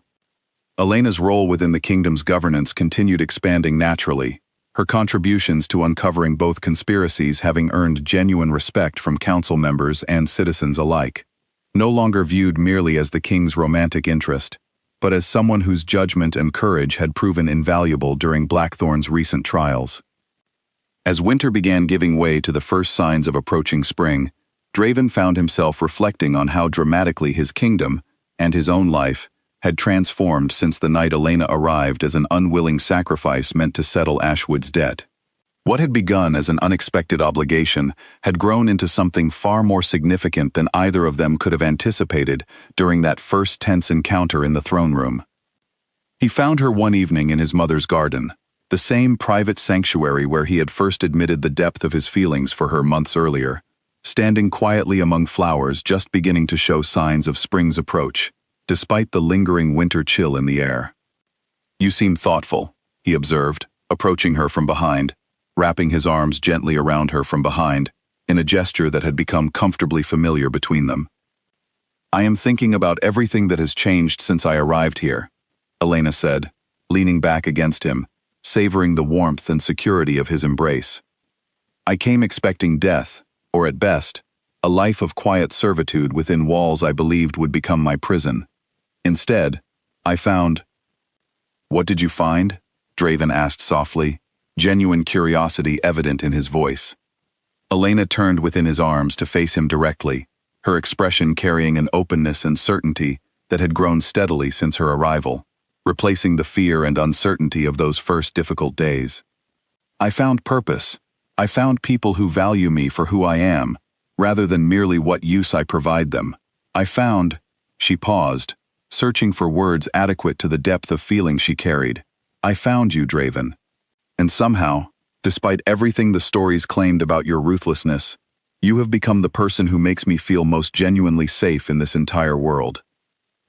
A: Elena's role within the kingdom's governance continued expanding naturally, her contributions to uncovering both conspiracies having earned genuine respect from council members and citizens alike. No longer viewed merely as the king's romantic interest, but as someone whose judgment and courage had proven invaluable during Blackthorn's recent trials. As winter began giving way to the first signs of approaching spring, Draven found himself reflecting on how dramatically his kingdom, and his own life, had transformed since the night Elena arrived as an unwilling sacrifice meant to settle Ashwood's debt. What had begun as an unexpected obligation had grown into something far more significant than either of them could have anticipated during that first tense encounter in the throne room. He found her one evening in his mother's garden, the same private sanctuary where he had first admitted the depth of his feelings for her months earlier, standing quietly among flowers just beginning to show signs of spring's approach, despite the lingering winter chill in the air. "You seem thoughtful," he observed, approaching her from behind, wrapping his arms gently around her from behind, in a gesture that had become comfortably familiar between them. "I am thinking about everything that has changed since I arrived here," Elena said, leaning back against him, savoring the warmth and security of his embrace. "I came expecting death, or at best, a life of quiet servitude within walls I believed would become my prison. Instead, I found—" "What did you find?" Draven asked softly, genuine curiosity evident in his voice. Elena turned within his arms to face him directly, her expression carrying an openness and certainty that had grown steadily since her arrival, replacing the fear and uncertainty of those first difficult days. "I found purpose. I found people who value me for who I am, rather than merely what use I provide them. I found—" She paused, searching for words adequate to the depth of feeling she carried. "I found you, Draven. And somehow, despite everything the stories claimed about your ruthlessness, you have become the person who makes me feel most genuinely safe in this entire world."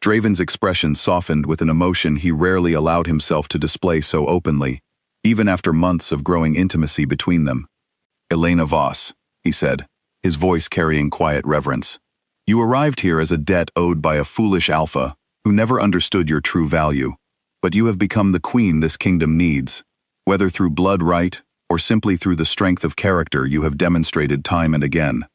A: Draven's expression softened with an emotion he rarely allowed himself to display so openly, even after months of growing intimacy between them. "Elena Voss," he said, his voice carrying quiet reverence. "You arrived here as a debt owed by a foolish alpha who never understood your true value, but you have become the queen this kingdom needs. Whether through blood right, or simply through the strength of character you have demonstrated time and again."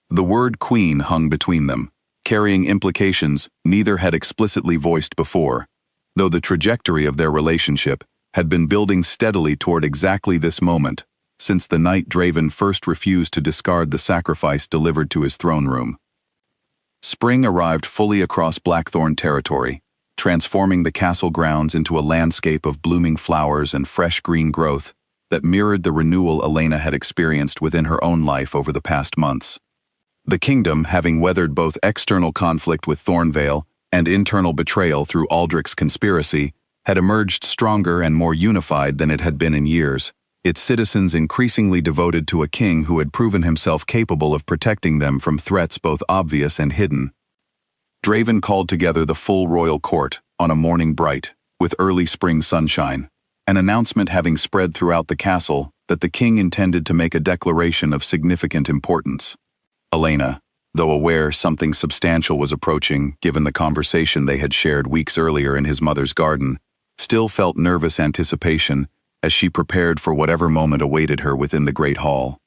A: The word queen hung between them, carrying implications neither had explicitly voiced before, though the trajectory of their relationship had been building steadily toward exactly this moment, since the night Draven first refused to discard the sacrifice delivered to his throne room. Spring arrived fully across Blackthorn territory, transforming the castle grounds into a landscape of blooming flowers and fresh green growth that mirrored the renewal Elena had experienced within her own life over the past months. The kingdom, having weathered both external conflict with Thornvale and internal betrayal through Aldrich's conspiracy, had emerged stronger and more unified than it had been in years, its citizens increasingly devoted to a king who had proven himself capable of protecting them from threats both obvious and hidden. Draven called together the full royal court on a morning bright, with early spring sunshine, an announcement having spread throughout the castle that the king intended to make a declaration of significant importance. Elena, though aware something substantial was approaching given the conversation they had shared weeks earlier in his mother's garden, still felt nervous anticipation as she prepared for whatever moment awaited her within the great hall.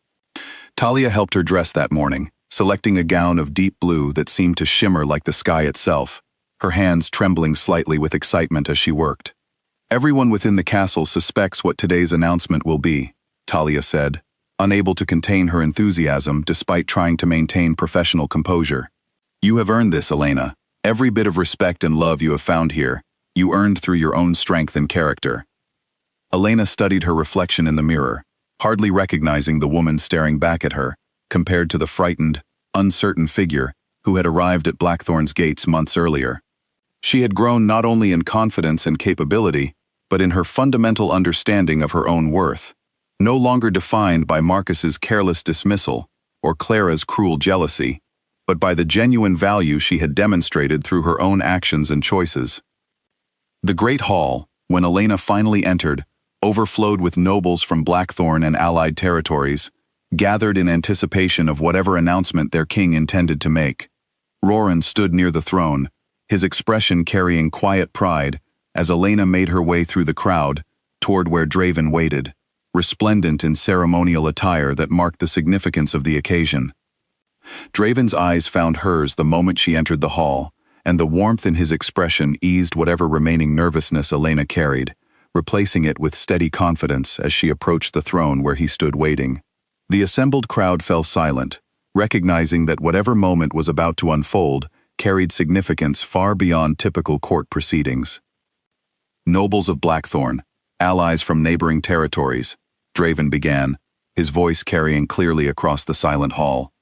A: Talia helped her dress that morning, selecting a gown of deep blue that seemed to shimmer like the sky itself, her hands trembling slightly with excitement as she worked. "Everyone within the castle suspects what today's announcement will be," Talia said, unable to contain her enthusiasm despite trying to maintain professional composure. "You have earned this, Elena. Every bit of respect and love you have found here, you earned through your own strength and character." Elena studied her reflection in the mirror, hardly recognizing the woman staring back at her, compared to the frightened, uncertain figure who had arrived at Blackthorn's gates months earlier. She had grown not only in confidence and capability, but in her fundamental understanding of her own worth, no longer defined by Marcus's careless dismissal or Clara's cruel jealousy, but by the genuine value she had demonstrated through her own actions and choices. The great hall, when Elena finally entered, overflowed with nobles from Blackthorn and allied territories, gathered in anticipation of whatever announcement their king intended to make. Roran stood near the throne, his expression carrying quiet pride as Elena made her way through the crowd toward where Draven waited, resplendent in ceremonial attire that marked the significance of the occasion. Draven's eyes found hers the moment she entered the hall, and the warmth in his expression eased whatever remaining nervousness Elena carried, replacing it with steady confidence as she approached the throne where he stood waiting. The assembled crowd fell silent, recognizing that whatever moment was about to unfold carried significance far beyond typical court proceedings. Nobles of Blackthorn, allies from neighboring territories, Draven began, his voice carrying clearly across the silent hall.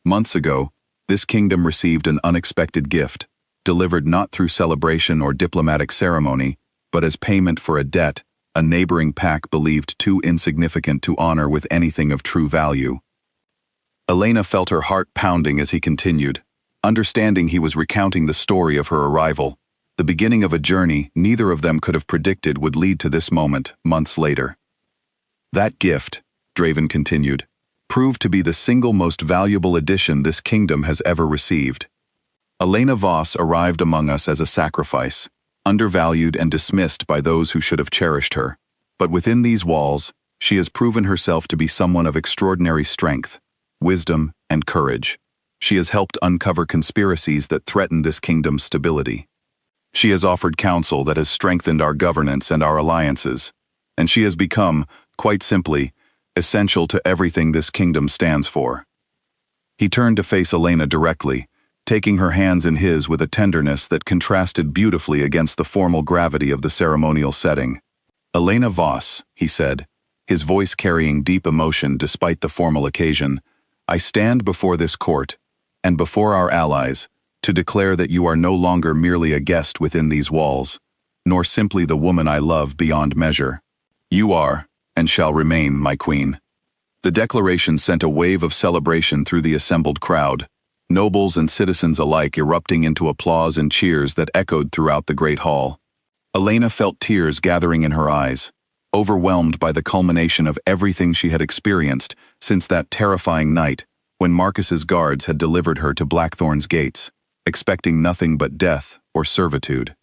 A: Months ago, this kingdom received an unexpected gift, delivered not through celebration or diplomatic ceremony, but as payment for a debt a neighboring pack believed too insignificant to honor with anything of true value. Elena felt her heart pounding as he continued, understanding he was recounting the story of her arrival, the beginning of a journey neither of them could have predicted would lead to this moment, months later. That gift, Draven continued, proved to be the single most valuable addition this kingdom has ever received. Elena Voss arrived among us as a sacrifice, undervalued and dismissed by those who should have cherished her. But within these walls, she has proven herself to be someone of extraordinary strength, wisdom, and courage. She has helped uncover conspiracies that threaten this kingdom's stability. She has offered counsel that has strengthened our governance and our alliances, and she has become, quite simply, essential to everything this kingdom stands for. He turned to face Elena directly, taking her hands in his with a tenderness that contrasted beautifully against the formal gravity of the ceremonial setting. "Elena Voss," he said, his voice carrying deep emotion despite the formal occasion, "I stand before this court, and before our allies, to declare that you are no longer merely a guest within these walls, nor simply the woman I love beyond measure. You are, and shall remain, my queen." The declaration sent a wave of celebration through the assembled crowd, nobles and citizens alike erupting into applause and cheers that echoed throughout the great hall. Elena felt tears gathering in her eyes, overwhelmed by the culmination of everything she had experienced since that terrifying night when Marcus's guards had delivered her to Blackthorn's gates, expecting nothing but death or servitude.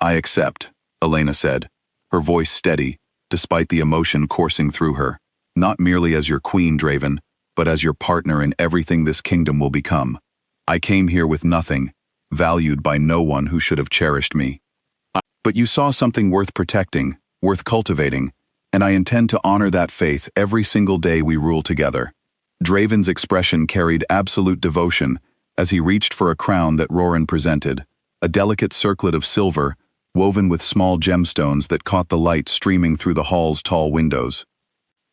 A: "I accept," Elena said, her voice steady, despite the emotion coursing through her, "not merely as your queen, Draven, but as your partner in everything this kingdom will become. I came here with nothing, valued by no one who should have cherished me. But you saw something worth protecting, worth cultivating, and I intend to honor that faith every single day we rule together." Draven's expression carried absolute devotion as he reached for a crown that Roran presented, a delicate circlet of silver woven with small gemstones that caught the light streaming through the hall's tall windows.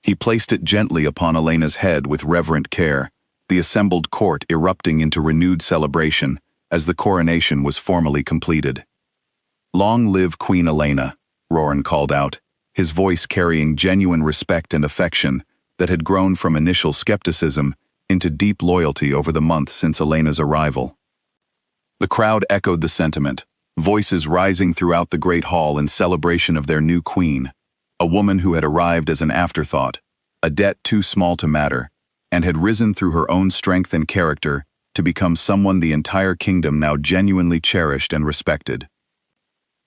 A: He placed it gently upon Elena's head with reverent care, the assembled court erupting into renewed celebration as the coronation was formally completed. "Long live Queen Elena," Roran called out, his voice carrying genuine respect and affection that had grown from initial skepticism into deep loyalty over the months since Elena's arrival. The crowd echoed the sentiment, voices rising throughout the great hall in celebration of their new queen, a woman who had arrived as an afterthought, a debt too small to matter, and had risen through her own strength and character to become someone the entire kingdom now genuinely cherished and respected.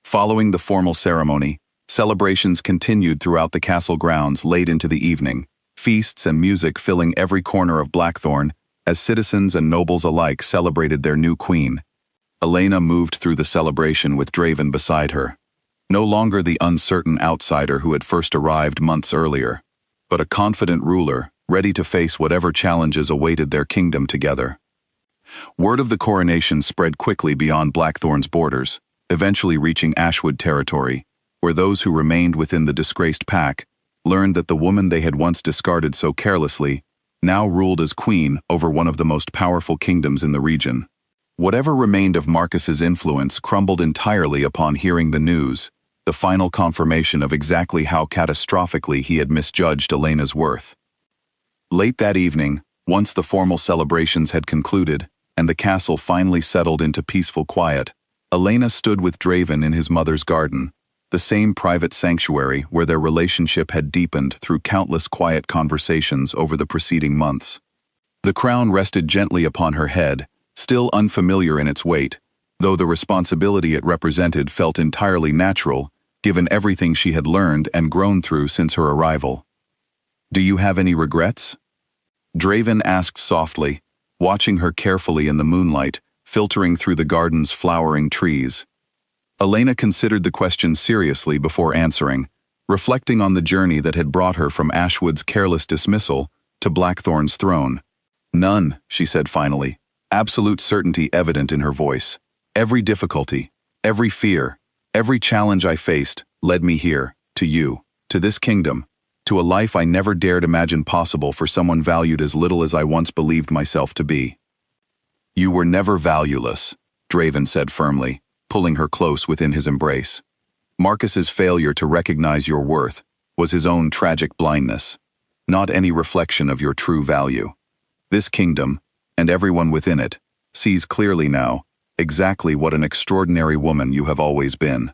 A: Following the formal ceremony, celebrations continued throughout the castle grounds late into the evening, feasts and music filling every corner of Blackthorn as citizens and nobles alike celebrated their new queen. Elena moved through the celebration with Draven beside her, no longer the uncertain outsider who had first arrived months earlier, but a confident ruler ready to face whatever challenges awaited their kingdom together. Word of the coronation spread quickly beyond Blackthorn's borders, eventually reaching Ashwood territory, where those who remained within the disgraced pack learned that the woman they had once discarded so carelessly now ruled as queen over one of the most powerful kingdoms in the region. Whatever remained of Marcus's influence crumbled entirely upon hearing the news, the final confirmation of exactly how catastrophically he had misjudged Elena's worth. Late that evening, once the formal celebrations had concluded and the castle finally settled into peaceful quiet, Elena stood with Draven in his mother's garden, the same private sanctuary where their relationship had deepened through countless quiet conversations over the preceding months. The crown rested gently upon her head, still unfamiliar in its weight, though the responsibility it represented felt entirely natural, given everything she had learned and grown through since her arrival. "Do you have any regrets?" Draven asked softly, watching her carefully in the moonlight, filtering through the garden's flowering trees. Elena considered the question seriously before answering, reflecting on the journey that had brought her from Ashwood's careless dismissal to Blackthorn's throne. "None," she said finally, absolute certainty evident in her voice. "Every difficulty, every fear, every challenge I faced led me here, to you, to this kingdom, to a life I never dared imagine possible for someone valued as little as I once believed myself to be. You were never valueless, Draven said firmly, pulling her close within his embrace. Marcus's failure to recognize your worth was his own tragic blindness, not any reflection of your true value. This kingdom, and everyone within it, sees clearly now exactly what an extraordinary woman you have always been.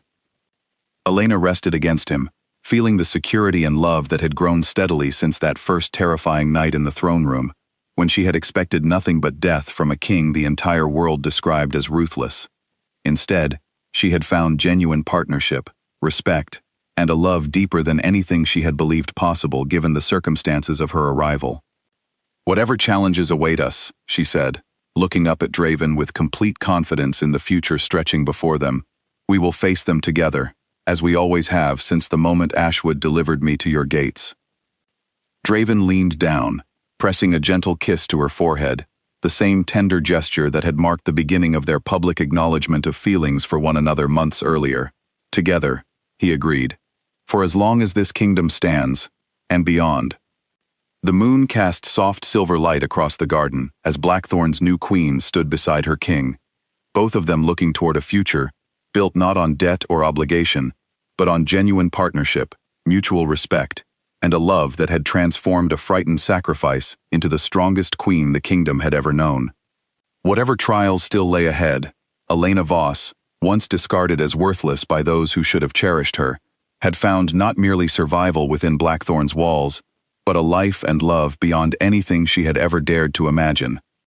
A: Elena rested against him, feeling the security and love that had grown steadily since that first terrifying night in the throne room, when she had expected nothing but death from a king the entire world described as ruthless. Instead, she had found genuine partnership, respect, and a love deeper than anything she had believed possible given the circumstances of her arrival. Whatever challenges await us, she said, looking up at Draven with complete confidence in the future stretching before them, we will face them together, as we always have since the moment Ashwood delivered me to your gates. Draven leaned down, pressing a gentle kiss to her forehead, the same tender gesture that had marked the beginning of their public acknowledgement of feelings for one another months earlier. Together, he agreed, for as long as this kingdom stands, and beyond. The moon cast soft silver light across the garden as Blackthorn's new queen stood beside her king, both of them looking toward a future built not on debt or obligation, but on genuine partnership, mutual respect, and a love that had transformed a frightened sacrifice into the strongest queen the kingdom had ever known. Whatever trials still lay ahead, Elena Voss, once discarded as worthless by those who should have cherished her, had found not merely survival within Blackthorn's walls, but a life and love beyond anything she had ever dared to imagine.